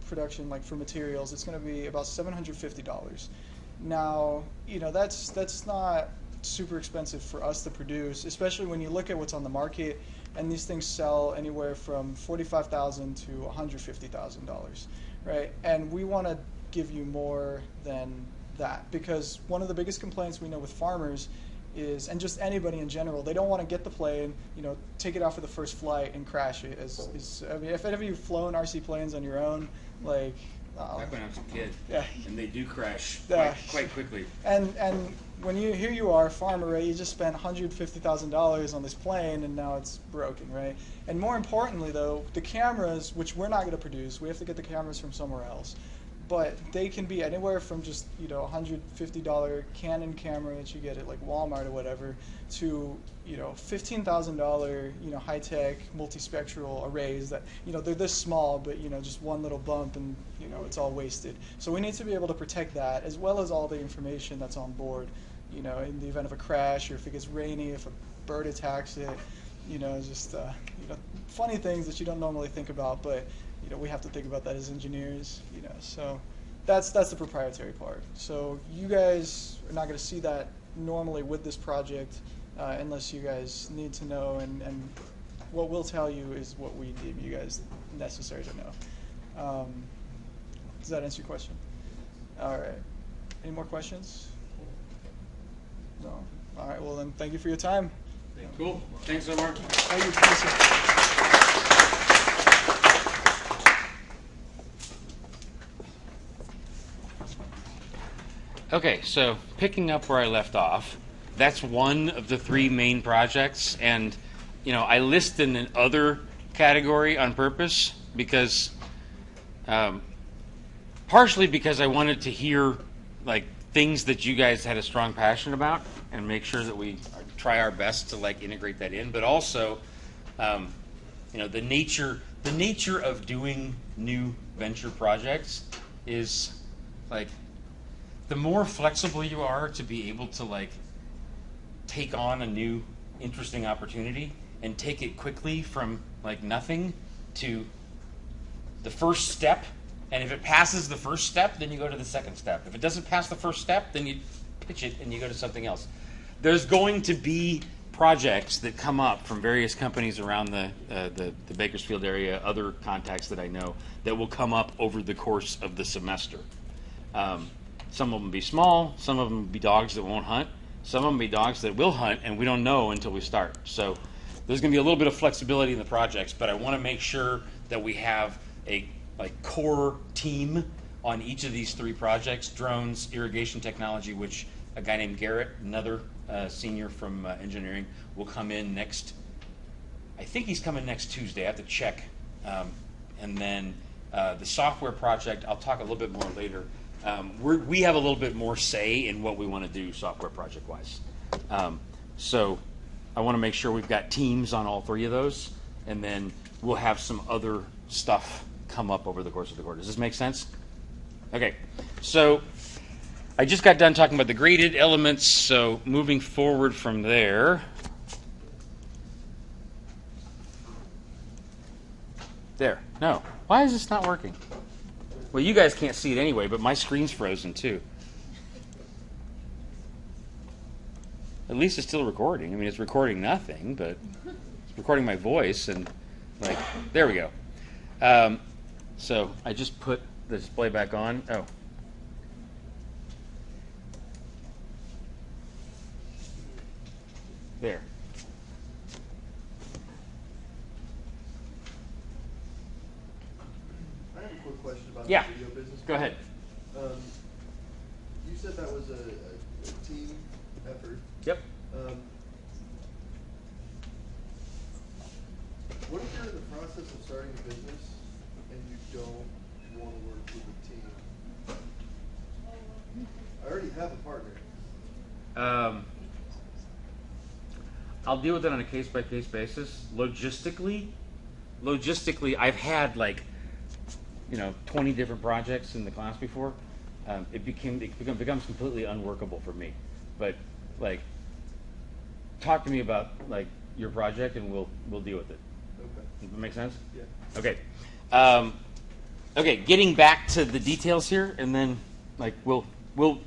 production, like for materials, it's going to be about $750. Now, that's not super expensive for us to produce, especially when you look at what's on the market, and these things sell anywhere from $45,000 to $150,000, right? And we want to give you more than that, because one of the biggest complaints we know with farmers is, and just anybody in general, they don't want to get the plane, take it out for the first flight and crash it. I mean, if any of you've flown RC planes on your own, like, Back when I was a kid, yeah, and they do crash Yeah. quite quickly. and when here you are, a farmer, right? You just spent $150,000 on this plane, and now it's broken, right? And more importantly, though, the cameras, which we're not going to produce, we have to get the cameras from somewhere else. But they can be anywhere from just $150 Canon camera that you get at like Walmart or whatever, to $15,000 high-tech multispectral arrays that they're this small, but just one little bump and it's all wasted. So we need to be able to protect that, as well as all the information that's on board. In the event of a crash, or if it gets rainy, if a bird attacks it, just funny things that you don't normally think about, but we have to think about that as engineers. So that's the proprietary part. So you guys are not going to see that normally with this project, unless you guys need to know, and what we'll tell you is what we deem you guys necessary to know. Does that answer your question? All right. Any more questions? No? All right, well then, thank you for your time. Cool. Thanks, Omar. Thank you. Thank you. Okay, so picking up where I left off, that's one of the three main projects, and I list in an other category on purpose because, partially because I wanted to hear like things that you guys had a strong passion about, and make sure that we try our best to like integrate that in, but also, the nature of doing new venture projects is like, the more flexible you are to be able to like take on a new interesting opportunity and take it quickly from like nothing to the first step, and if it passes the first step, then you go to the second step. If it doesn't pass the first step, then you pitch it and you go to something else. There's going to be projects that come up from various companies around the Bakersfield area, other contacts that I know, that will come up over the course of the semester. Some of them be small, some of them be dogs that won't hunt, some of them be dogs that will hunt, and we don't know until we start. So there's going to be a little bit of flexibility in the projects, but I want to make sure that we have a core team on each of these three projects: drones, irrigation technology, which a guy named Garrett, another senior from engineering, will come in next. I think he's coming next Tuesday. I have to check. And then the software project, I'll talk a little bit more later. We have a little bit more say in what we want to do software project-wise. So I want to make sure we've got teams on all three of those, and then we'll have some other stuff come up over the course of the quarter. Does this make sense? Okay, so I just got done talking about the graded elements, so moving forward from there. There. No. Why is this not working? Well, you guys can't see it anyway, but my screen's frozen too. At least it's still recording. I mean, it's recording nothing, but it's recording my voice, and like, there we go. So I just put the display back on. Oh. There. I have a quick question about Yeah. the video business. Go ahead. You said that was a team effort. Yep. What if you're in the process of starting a business and you don't want to work with a team? I already have a partner. I'll deal with it on a case-by-case basis. Logistically, I've had like 20 different projects in the class before, it becomes completely unworkable for me. But like, talk to me about like your project, and we'll deal with it. Okay. Does that make sense? Yeah. Okay. Okay. Getting back to the details here, and then like we'll deal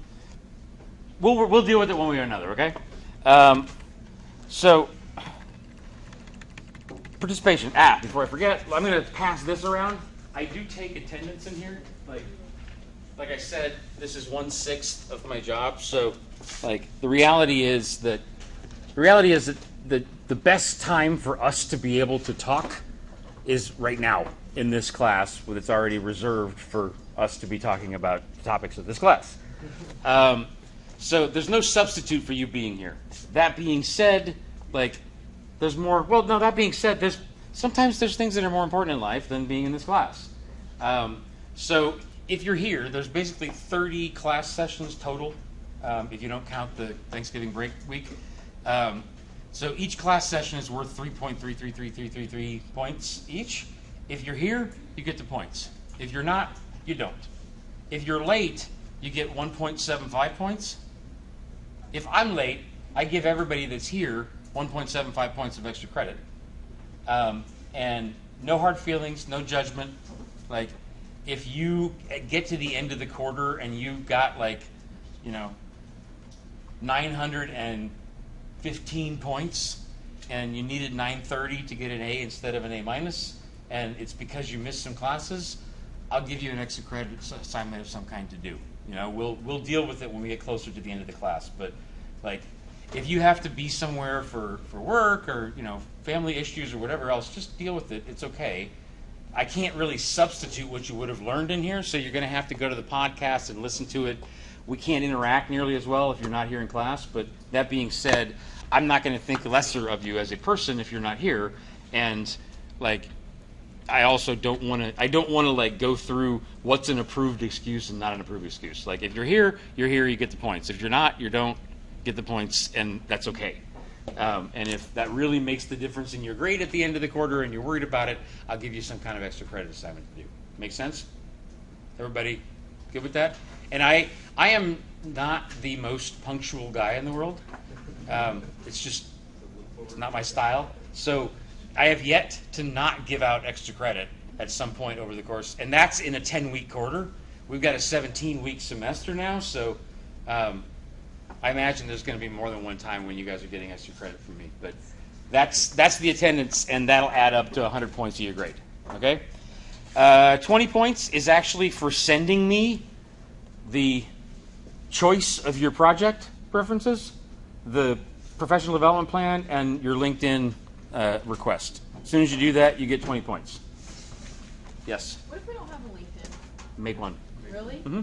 with it one way or another. Okay. So participation. Before I forget, I'm going to pass this around. I do take attendance in here. Like I said, this is 1/6 of my job. So, like the reality is that the best time for us to be able to talk is right now in this class, when it's already reserved for us to be talking about the topics of this class. So there's no substitute for you being here. That being said, like there's more. Well, no. That being said, sometimes there's things that are more important in life than being in this class. So if you're here, there's basically 30 class sessions total, if you don't count the Thanksgiving break week. So each class session is worth 3.33333 points each. If you're here, you get the points. If you're not, you don't. If you're late, you get 1.75 points. If I'm late, I give everybody that's here 1.75 points of extra credit. And no hard feelings, no judgment. Like, if you get to the end of the quarter and you've got 915 points and you needed 930 to get an A instead of an A-, and it's because you missed some classes, I'll give you an extra credit assignment of some kind to do. We'll deal with it when we get closer to the end of the class. But like, if you have to be somewhere for work or family issues or whatever else, just deal with it. It's okay. I can't really substitute what you would have learned in here, so you're going to have to go to the podcast and listen to it. We can't interact nearly as well if you're not here in class. But that being said, I'm not going to think lesser of you as a person if you're not here. And like, I also don't want to. I don't want to like go through what's an approved excuse and not an approved excuse. Like, if you're here, you're here. You get the points. If you're not, you don't get the points, and that's okay. And if that really makes the difference in your grade at the end of the quarter and you're worried about it, I'll give you some kind of extra credit assignment to do. Make sense? Everybody good with that? And I am not the most punctual guy in the world. It's not my style. So I have yet to not give out extra credit at some point over the course. And that's in a 10-week quarter. We've got a 17-week semester now, so I imagine there's going to be more than one time when you guys are getting extra credit from me. But that's the attendance, and that'll add up to 100 points of your grade. Okay? 20 points is actually for sending me the choice of your project preferences, the professional development plan, and your LinkedIn request. As soon as you do that, you get 20 points. Yes? What if we don't have a LinkedIn? Make one. Really? Mm-hmm.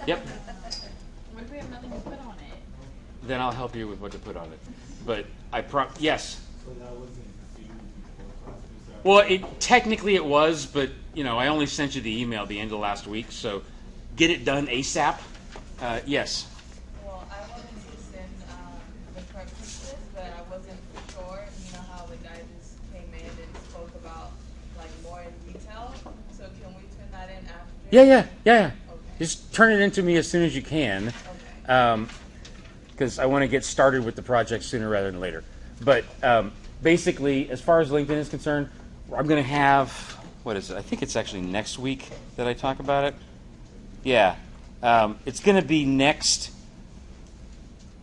Yep. What if we have nothing to put on it? Then I'll help you with what to put on it. But yes. So that wasn't due before class. Well, technically it was, but I only sent you the email the end of last week, so get it done ASAP. Yes. Well, I wanted to send the preferences, but I wasn't sure. You know how the guy just came in and spoke about more in detail. So can we turn that in after? Yeah. Okay. Just turn it into me as soon as you can. Okay. Because I want to get started with the project sooner rather than later. But basically, as far as LinkedIn is concerned, I'm going to have, what is it? I think it's actually next week that I talk about it. Yeah. It's going to be next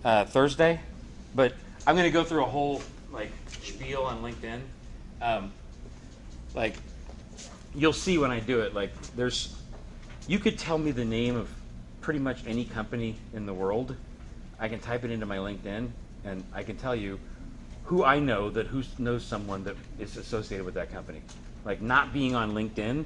Thursday. But I'm going to go through a whole spiel on LinkedIn. You'll see when I do it. You could tell me the name of pretty much any company in the world. I can type it into my LinkedIn, and I can tell you who I know who knows someone that is associated with that company. Not being on LinkedIn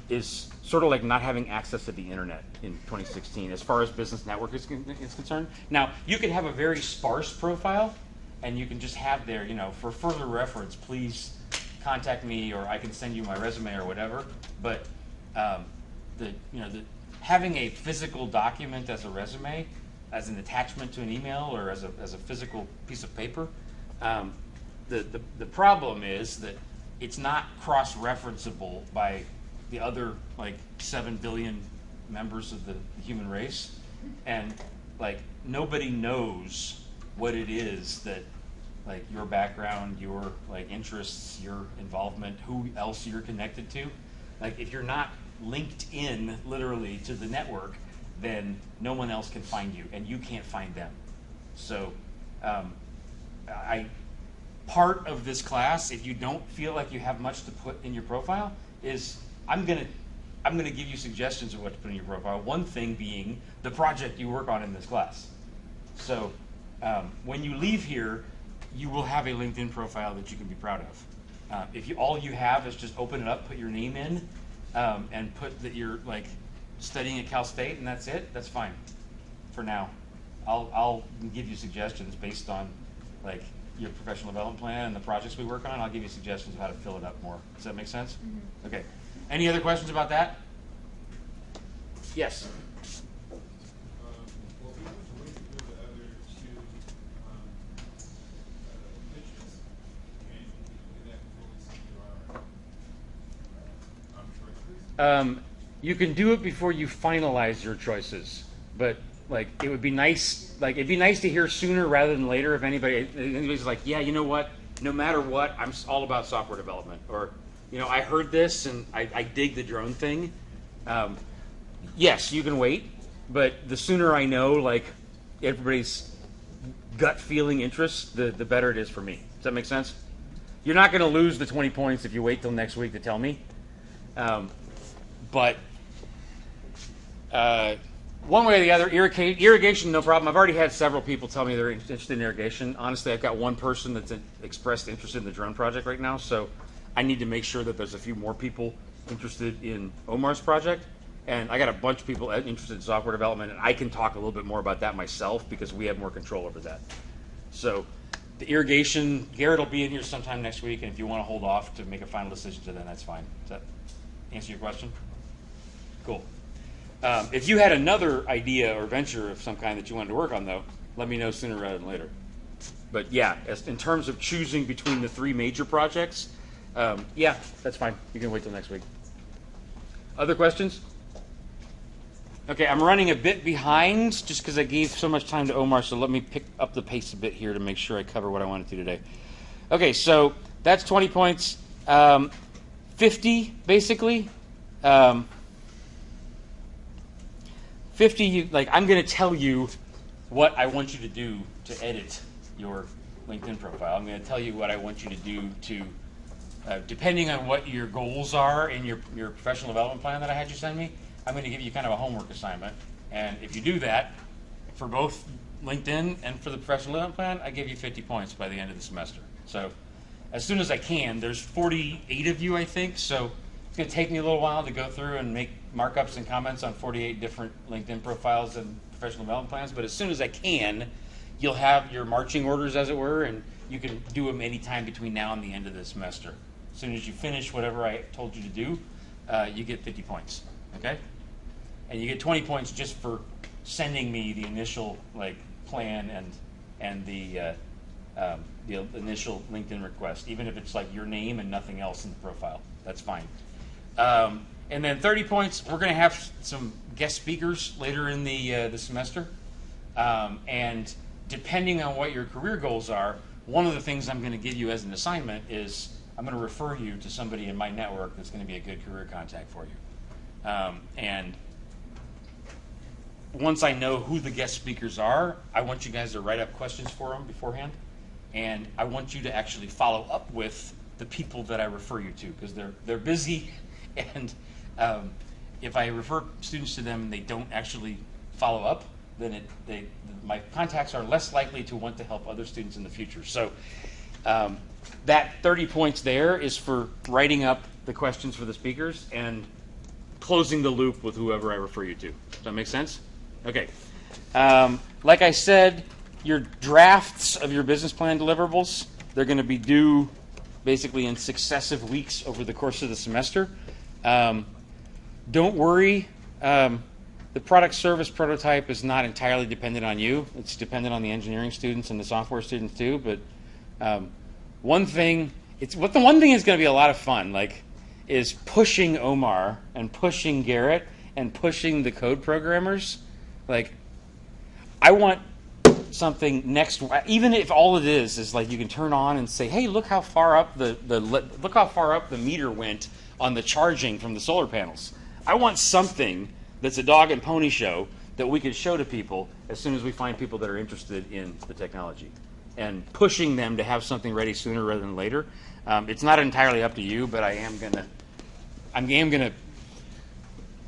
is sort of like not having access to the internet in 2016 as far as business network is concerned. Now, you can have a very sparse profile, and you can just have there, for further reference, please contact me, or I can send you my resume or whatever. But having a physical document as a resume, as an attachment to an email, or as a physical piece of paper, the problem is that it's not cross-referenceable by the other like 7 billion members of the human race, and like nobody knows what it is that like your background, your like interests, your involvement, who else you're connected to. Like if you're not linked in literally to the network, then no one else can find you, and you can't find them. So part of this class, if you don't feel like you have much to put in your profile, is I'm gonna give you suggestions of what to put in your profile. One thing being the project you work on in this class. So when you leave here, you will have a LinkedIn profile that you can be proud of. If all you have is just open it up, put your name in, and put that you're like studying at Cal State, and that's it, that's fine for now. I'll give you suggestions based on like your professional development plan and the projects we work on. I'll give you suggestions of how to fill it up more. Does that make sense? Mm-hmm. Okay. Any other questions about that? Yes. Well, we went to wait for the other two pitches, and we that before we see our choices. You can do it before you finalize your choices, but like it would be nice. Like it'd be nice to hear sooner rather than later. If anybody's like, yeah, you know what? No matter what, I'm all about software development, or you know, I heard this and I dig the drone thing. Yes, you can wait, but the sooner I know, like everybody's gut feeling interest, the better it is for me. Does that make sense? You're not going to lose the 20 points if you wait till next week to tell me. But one way or the other, irrigation, no problem. I've already had several people tell me they're interested in irrigation. Honestly, I've got one person that's expressed interest in the drone project right now, so I need to make sure that there's a few more people interested in Omar's project. And I got a bunch of people interested in software development, and I can talk a little bit more about that myself because we have more control over that. So the irrigation, Garrett will be in here sometime next week, and if you want to hold off to make a final decision to then, that's fine. Does that answer your question? Cool. If you had another idea or venture of some kind that you wanted to work on, though, let me know sooner rather than later. But yeah, in terms of choosing between the 3 major projects, yeah, that's fine. You can wait till next week. Other questions? Okay, I'm running a bit behind just because I gave so much time to Omar, so let me pick up the pace a bit here to make sure I cover what I wanted to today. Okay, so that's 20 points. 50, basically. 50, I'm going to tell you what I want you to do to edit your LinkedIn profile. I'm going to tell you what I want you to do to, depending on what your goals are in your professional development plan that I had you send me, I'm going to give you kind of a homework assignment. And if you do that, for both LinkedIn and for the professional development plan, I give you 50 points by the end of the semester. So as soon as I can, there's 48 of you, I think, so it's going to take me a little while to go through and make markups and comments on 48 different LinkedIn profiles and professional development plans, but as soon as I can, you'll have your marching orders, as it were, and you can do them anytime between now and the end of the semester. As soon as you finish whatever I told you to do, you get 50 points, okay? And you get 20 points just for sending me the initial plan and the initial LinkedIn request, even if it's like your name and nothing else in the profile. That's fine. And then 30 points, we're going to have some guest speakers later in the semester. And depending on what your career goals are, one of the things I'm going to give you as an assignment is I'm going to refer you to somebody in my network that's going to be a good career contact for you. And once I know who the guest speakers are, I want you guys to write up questions for them beforehand. And I want you to actually follow up with the people that I refer you to, because they're busy, and if I refer students to them and they don't actually follow up, then my contacts are less likely to want to help other students in the future. So that 30 points there is for writing up the questions for the speakers and closing the loop with whoever I refer you to. Does that make sense? Okay. Like I said, your drafts of your business plan deliverables, they're going to be due basically in successive weeks over the course of the semester. Don't worry. The product service prototype is not entirely dependent on you. It's dependent on the engineering students and the software students too. But one thing is going to be a lot of fun. is pushing Omar and pushing Garrett and pushing the code programmers. Like, I want something next, even if all it is like you can turn on and say, hey, look how far up look how far up the meter went on the charging from the solar panels. I want something that's a dog and pony show that we can show to people as soon as we find people that are interested in the technology, and pushing them to have something ready sooner rather than later. It's not entirely up to you, but I am gonna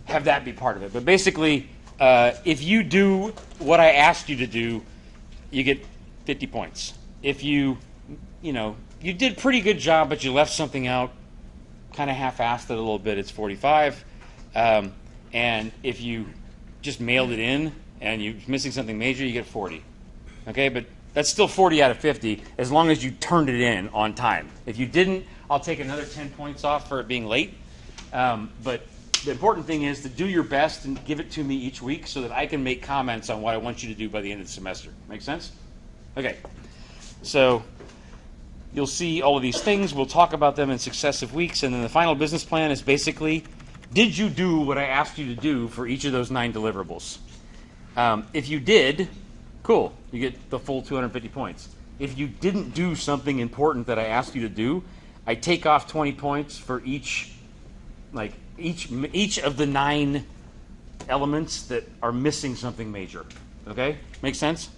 have that be part of it. But basically, if you do what I asked you to do, you get 50 points. If you did pretty good job, but you left something out, kind of half-assed it a little bit, it's 45. And if you just mailed it in and you're missing something major, you get 40. Okay, but that's still 40 out of 50 as long as you turned it in on time. If you didn't, I'll take another 10 points off for it being late. But the important thing is to do your best and give it to me each week so that I can make comments on what I want you to do by the end of the semester. Make sense? Okay. So you'll see all of these things. We'll talk about them in successive weeks. And then the final business plan is basically, did you do what I asked you to do for each of those 9 deliverables? If you did, cool. You get the full 250 points. If you didn't do something important that I asked you to do, I take off 20 points for each of the 9 elements that are missing something major. Okay? Make sense?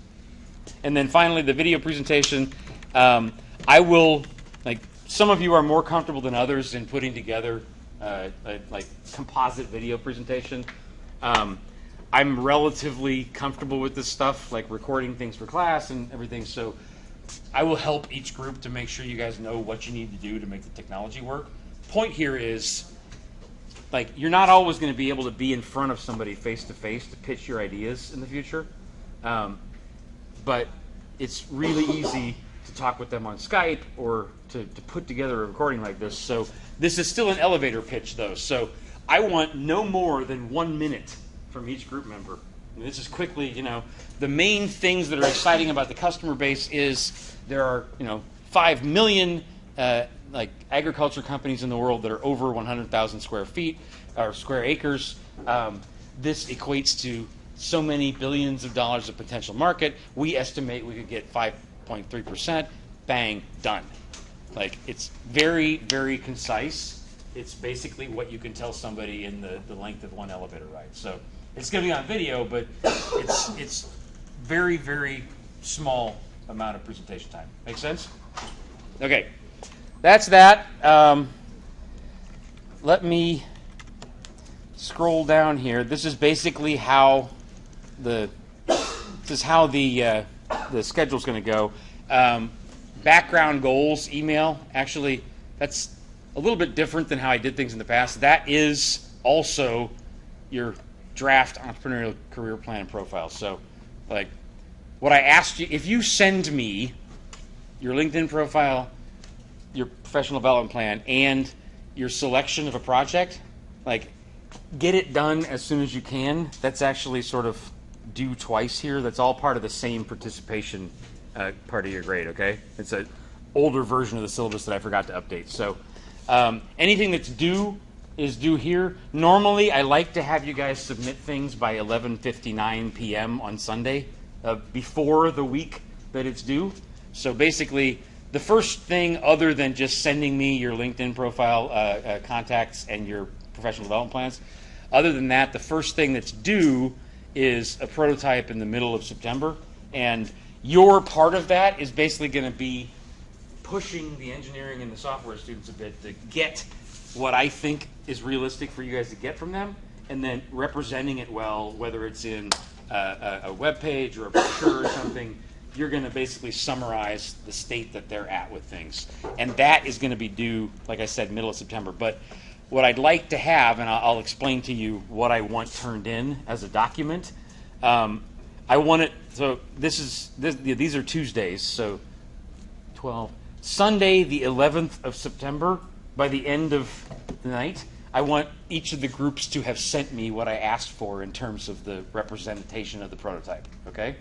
And then finally, the video presentation. I will, some of you are more comfortable than others in putting together a composite video presentation. I'm relatively comfortable with this stuff, like recording things for class and everything, so I will help each group to make sure you guys know what you need to do to make the technology work. Point here is, you're not always going to be able to be in front of somebody face-to-face to pitch your ideas in the future, but it's really easy to talk with them on Skype or to put together a recording like this. So this is still an elevator pitch, though, so I want no more than 1 minute from each group member. And this is quickly, the main things that are exciting about the customer base is there are, 5 million agriculture companies in the world that are over 100,000 square feet or square acres. This equates to so many billions of dollars of potential market. We estimate we could get 5.3%. Bang, done. It's very, very concise. It's basically what you can tell somebody in the length of one elevator ride. So it's going to be on video, but it's very, very small amount of presentation time. Make sense? Okay. That's that. Let me scroll down here. This is basically how the schedule's going to go. Background goals email. Actually, that's a little bit different than how I did things in the past. That is also your draft entrepreneurial career plan and profile. So, what I asked you, if you send me your LinkedIn profile, your professional development plan, and your selection of a project, get it done as soon as you can. That's actually sort of due twice here. That's all part of the same participation part of your grade, okay? It's an older version of the syllabus that I forgot to update. So anything that's due is due here. Normally, I like to have you guys submit things by 11:59 p.m. on Sunday, before the week that it's due. So basically, the first thing other than just sending me your LinkedIn profile contacts and your professional development plans, other than that, the first thing that's due is a prototype in the middle of September. And your part of that is basically going to be pushing the engineering and the software students a bit to get what I think is realistic for you guys to get from them, and then representing it well, whether it's in a web page or a brochure or something. You're going to basically summarize the state that they're at with things. And that is going to be due, like I said, middle of September. But what I'd like to have, and I'll explain to you what I want turned in as a document. I want it, so these are Tuesdays, so 12. Sunday, the 11th of September, by the end of the night, I want each of the groups to have sent me what I asked for in terms of the representation of the prototype, okay?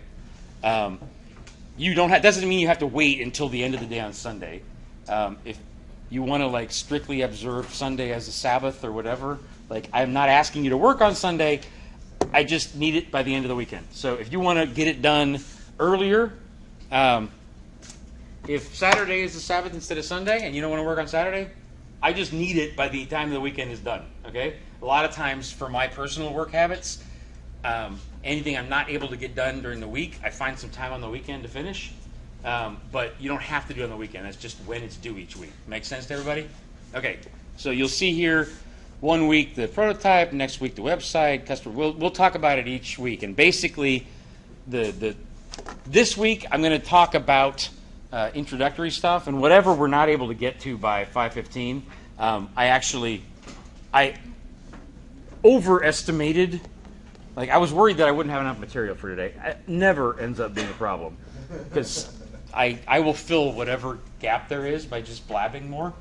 Doesn't mean you have to wait until the end of the day on Sunday. you want to like strictly observe Sunday as a Sabbath or whatever, like I'm not asking you to work on Sunday. I just need it by the end of the weekend. So if you want to get it done earlier, if Saturday is the Sabbath instead of Sunday and you don't want to work on Saturday, I just need it by the time the weekend is done. Okay? A lot of times for my personal work habits, anything I'm not able to get done during the week, I find some time on the weekend to finish. But you don't have to do it on the weekend. That's just when it's due each week. Make sense to everybody? Okay. So you'll see here, one week the prototype, next week the website, customer. We'll talk about it each week. And basically, this week I'm going to talk about introductory stuff, and whatever we're not able to get to by 5:15, I overestimated. Like I was worried that I wouldn't have enough material for today. It never ends up being a problem because I will fill whatever gap there is by just blabbing more.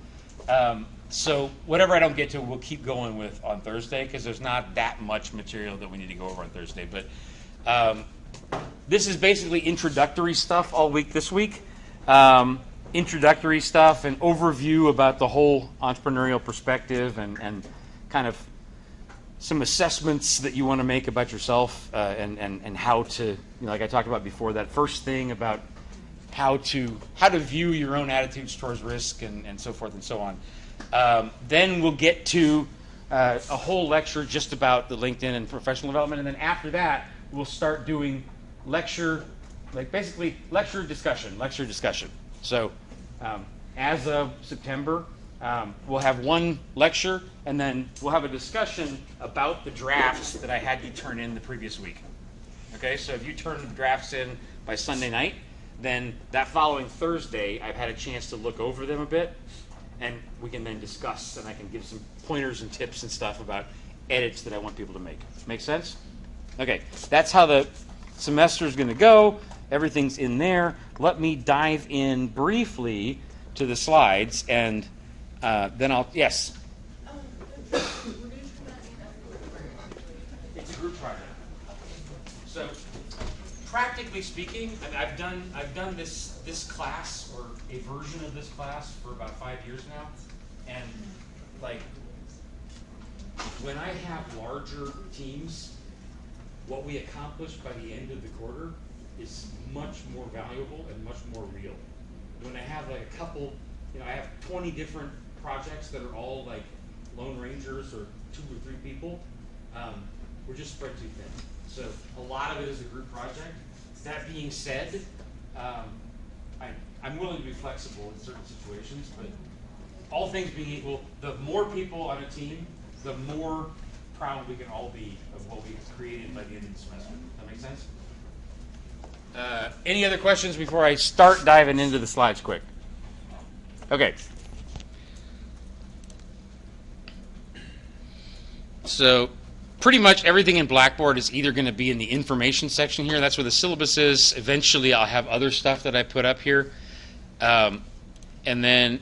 So whatever I don't get to, we'll keep going with on Thursday because there's not that much material that we need to go over on Thursday. But this is basically introductory stuff all week this week. Introductory stuff and overview about the whole entrepreneurial perspective and kind of some assessments that you want to make about yourself and how to, like I talked about before, that first thing about how to view your own attitudes towards risk and so forth and so on. Then we'll get to a whole lecture just about the LinkedIn and professional development, and then after that we'll start doing lecture discussion. So as of September, we'll have one lecture, and then we'll have a discussion about the drafts that I had you turn in the previous week. Okay, so if you turn the drafts in by Sunday night, then that following Thursday, I've had a chance to look over them a bit, and we can then discuss, and I can give some pointers and tips and stuff about edits that I want people to make. Make sense? Okay, that's how the semester is going to go. Everything's in there. Let me dive in briefly to the slides, and then I'll, yes? We're going to turn that in after. It's a group project. So, practically speaking, I've done this class or a version of this class for about 5 years now, and like when I have larger teams, what we accomplish by the end of the quarter is much more valuable and much more real. When I have like a couple, I have 20 different projects that are all like Lone Rangers or 2 or 3 people, we're just spread too thin. So a lot of it is a group project. That being said, I'm willing to be flexible in certain situations, but all things being equal, the more people on a team, the more proud we can all be of what we've created by the end of the semester. That make sense? Any other questions before I start diving into the slides quick? Okay. So pretty much everything in Blackboard is either going to be in the information section here. That's where the syllabus is. Eventually I'll have other stuff that I put up here. And then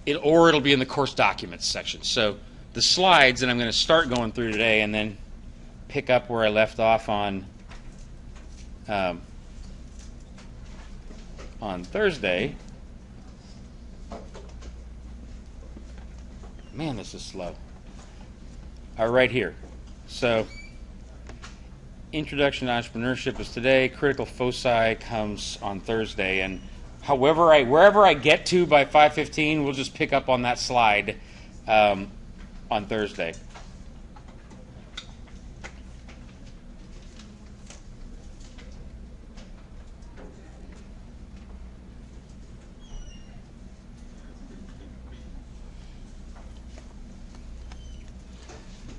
it'll be in the course documents section. So the slides that I'm going to start going through today and then pick up where I left off on Thursday. Man, this is slow. Right here. So, Introduction to Entrepreneurship is today. Critical foci comes on Thursday, and wherever I get to by 5:15, we'll just pick up on that slide on Thursday.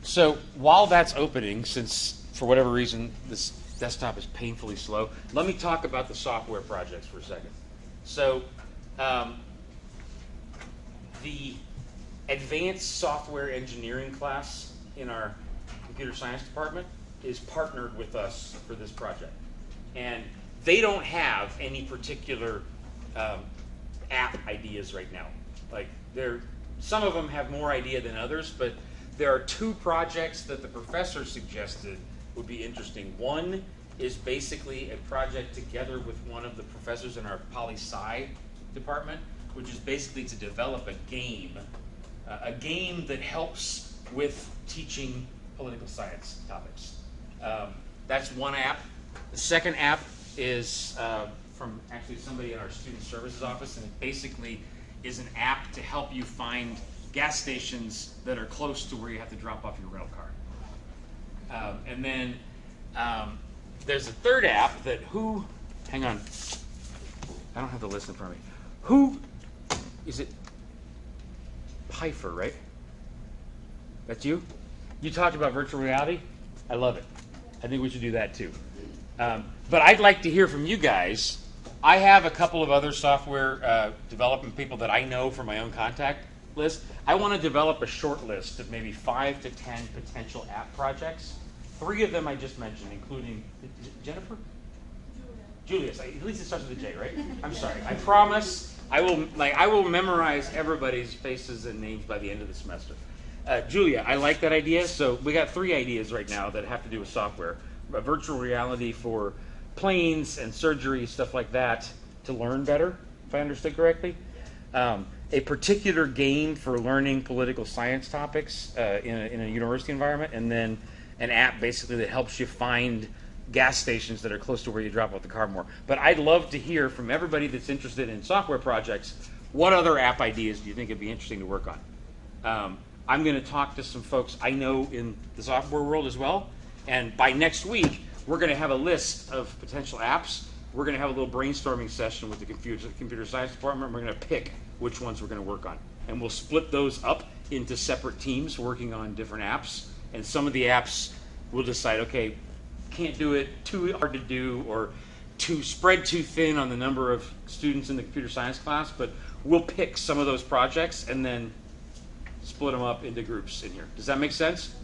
So while that's opening, since for whatever reason this desktop is painfully slow, let me talk about the software projects for a second. So the advanced software engineering class in our computer science department is partnered with us for this project. And they don't have any particular app ideas right now. Like some of them have more idea than others, but there are 2 projects that the professor suggested would be interesting. One is basically a project together with one of the professors in our poli-sci department, which is basically to develop a game that helps with teaching political science topics. That's one app. The second app is from actually somebody in our student services office, and it basically is an app to help you find gas stations that are close to where you have to drop off your rental car. And then there's a third app that hang on, I don't have the list in front of me. Who is it? Pfeiffer, right? That's you? You talked about virtual reality? I love it. I think we should do that too. But I'd like to hear from you guys. I have a couple of other software development people that I know from my own contact list. I want to develop a short list of maybe 5 to 10 potential app projects. 3 of them I just mentioned, including Jennifer? Julia. At least it starts with a J, right? I'm sorry. I promise I will memorize everybody's faces and names by the end of the semester. Julia, I like that idea. So we got 3 ideas right now that have to do with software. Virtual reality for planes and surgery, stuff like that, to learn better, if I understood correctly. A particular game for learning political science topics in a university environment, and then an app basically that helps you find gas stations that are close to where you drop off the car more. But I'd love to hear from everybody that's interested in software projects, what other app ideas do you think would be interesting to work on? I'm going to talk to some folks I know in the software world as well, and by next week, we're going to have a list of potential apps. We're going to have a little brainstorming session with the computer science department. We're going to pick which ones we're going to work on. And we'll split those up into separate teams working on different apps. And some of the apps we'll decide, okay, can't do it, too hard to do, or spread too thin on the number of students in the computer science class. But we'll pick some of those projects and then split them up into groups in here. Does that make sense?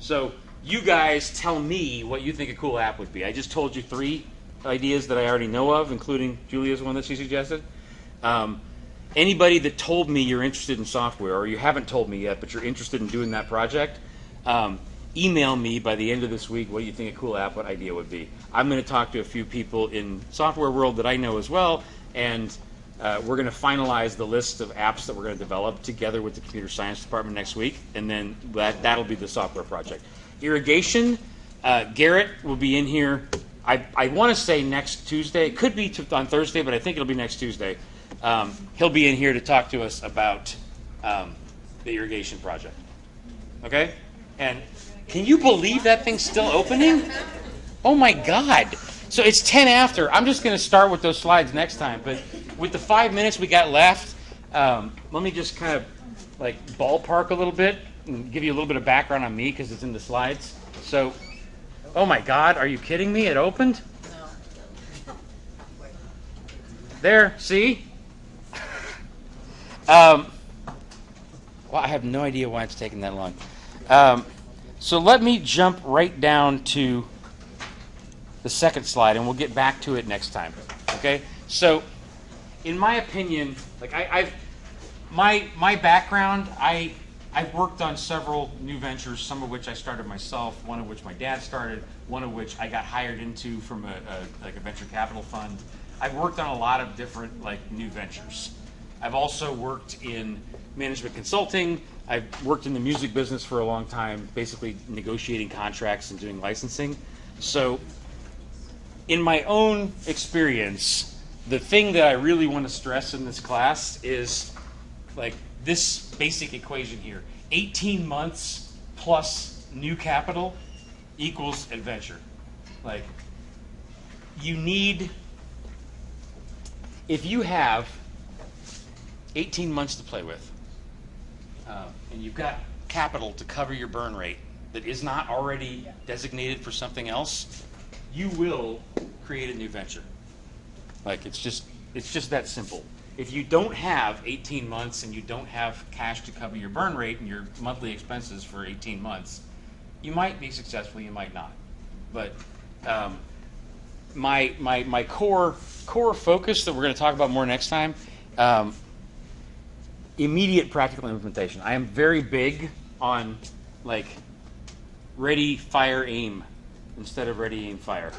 So you guys tell me what you think a cool app would be. I just told you 3 ideas that I already know of, including Julia's one that she suggested. Anybody that told me you're interested in software, or you haven't told me yet, but you're interested in doing that project, email me by the end of this week what you think a cool app, what idea would be. I'm going to talk to a few people in software world that I know as well, and we're going to finalize the list of apps that we're going to develop together with the computer science department next week, and then that'll be the software project. Irrigation, Garrett will be in here, I want to say next Tuesday. It could be on Thursday, but I think it'll be next Tuesday. He'll be in here to talk to us about the irrigation project. Okay? And can you believe that thing's still opening? Oh my God. So it's 10 after. I'm just going to start with those slides next time. But with the 5 minutes we got left, let me just kind of like ballpark a little bit and give you a little bit of background on me because it's in the slides. So, oh my God, are you kidding me? It opened? No. There, see? Well, I have no idea why it's taking that long. So let me jump right down to the second slide, and we'll get back to it next time. Okay? So, in my opinion, like my background, I've worked on several new ventures, some of which I started myself, one of which my dad started, one of which I got hired into from a venture capital fund. I've worked on a lot of different new ventures. I've also worked in management consulting. I've worked in the music business for a long time, basically negotiating contracts and doing licensing. So in my own experience, the thing that I really want to stress in this class is this basic equation here. 18 months plus new capital equals adventure. You need, if you have 18 months to play with, and you've got capital to cover your burn rate that is not already designated for something else, you will create a new venture. It's just that simple. If you don't have 18 months and you don't have cash to cover your burn rate and your monthly expenses for 18 months, you might be successful, you might not. But my core focus that we're going to talk about more next time, immediate practical implementation. I am very big on ready, fire, aim instead of ready, aim, fire.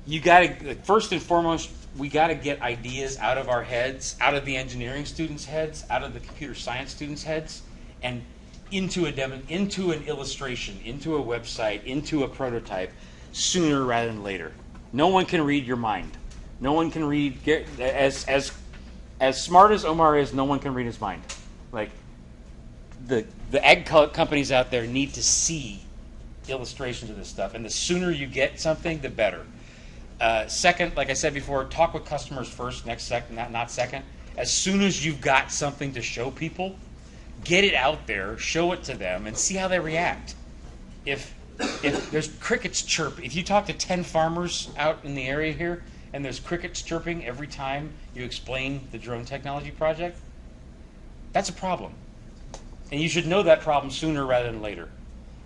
You got to, first and foremost, we got to get ideas out of our heads, out of the engineering students' heads, out of the computer science students' heads, and into an illustration, into a website, into a prototype, sooner rather than later. No one can read your mind. No one can read, as smart as Omar is, no one can read his mind. Like, the ag companies out there need to see illustrations of this stuff, and the sooner you get something, the better. Second, like I said before, talk with customers first, not second. As soon as you've got something to show people, get it out there, show it to them, and see how they react. If there's crickets chirp, if you talk to 10 farmers out in the area here, and there's crickets chirping every time you explain the drone technology project, that's a problem. And you should know that problem sooner rather than later.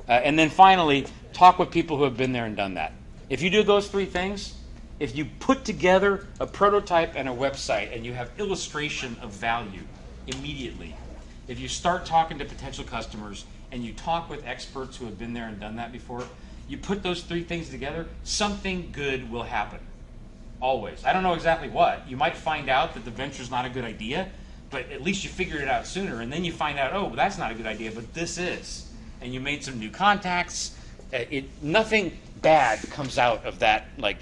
And then finally, talk with people who have been there and done that. If you do those three things, if you put together a prototype and a website and you have illustration of value immediately, if you start talking to potential customers and you talk with experts who have been there and done that before, you put those three things together, something good will happen. Always. I don't know exactly what. You might find out that the venture's not a good idea, but at least you figured it out sooner, and then you find out, oh, that's not a good idea, but this is. And you made some new contacts. Nothing bad comes out of that, like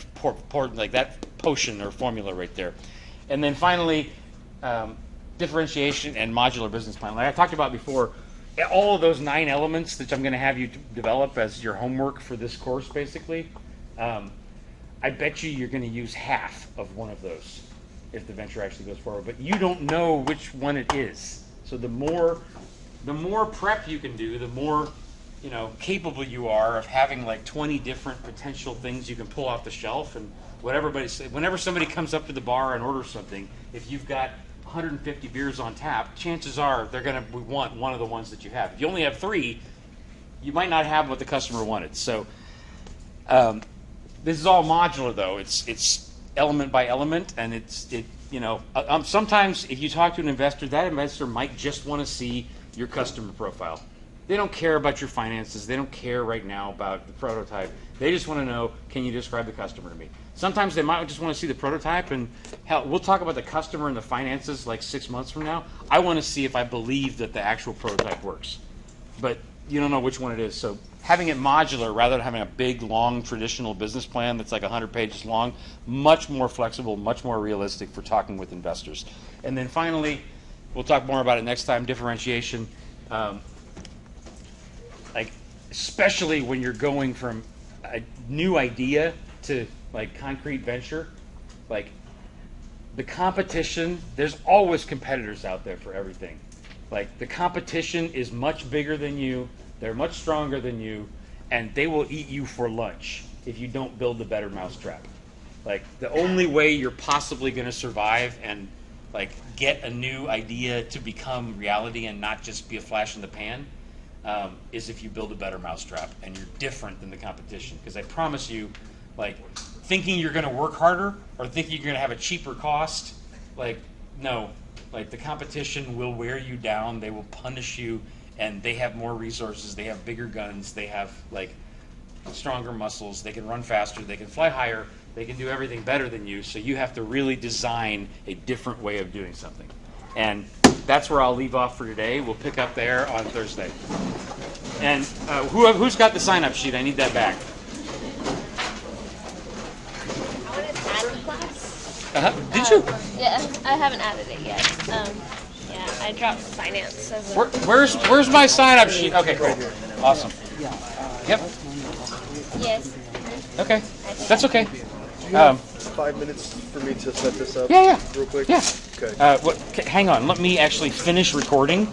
that potion or formula right there. And then finally, differentiation and modular business plan. Like I talked about before, all of those 9 elements that I'm going to have you develop as your homework for this course, basically, I bet you're going to use half of one of those if the venture actually goes forward. But you don't know which one it is. So the more prep you can do, the more capable you are of having like 20 different potential things you can pull off the shelf. And whenever somebody comes up to the bar and orders something, if you've got 150 beers on tap, chances are they're going to want one of the ones that you have. If you only have 3, you might not have what the customer wanted. So this is all modular, though. It's element by element, and sometimes if you talk to an investor, that investor might just want to see your customer profile. They don't care about your finances. They don't care right now about the prototype. They just want to know, can you describe the customer to me? Sometimes they might just want to see the prototype, and hell, we'll talk about the customer and the finances like 6 months from now. I want to see if I believe that the actual prototype works. But you don't know which one it is. So having it modular rather than having a big, long, traditional business plan that's like 100 pages long, much more flexible, much more realistic for talking with investors. And then finally, we'll talk more about it next time, differentiation. Especially when you're going from a new idea to like concrete venture, like the competition, there's always competitors out there for everything. Like the competition is much bigger than you, they're much stronger than you, and they will eat you for lunch if you don't build a better mousetrap. Like the only way you're possibly going to survive and like get a new idea to become reality and not just be a flash in the pan is if you build a better mousetrap and you're different than the competition. Because I promise you, like thinking you're going to work harder or thinking you're going to have a cheaper cost, like no, like the competition will wear you down. They will punish you, and they have more resources. They have bigger guns. They have like stronger muscles. They can run faster. They can fly higher. They can do everything better than you. So you have to really design a different way of doing something. And that's where I'll leave off for today. We'll pick up there on Thursday. And who's got the sign-up sheet? I need that back. I wanted to add the class. Did you? Yeah, I haven't added it yet. Yeah, I dropped finance. As a Where's my sign-up sheet? Okay, cool. Awesome. Yep. Yes. Okay. That's okay. Do you have 5 minutes for me to set this up? Yeah. Real quick? Yeah. Okay. Hang on. Let me actually finish recording.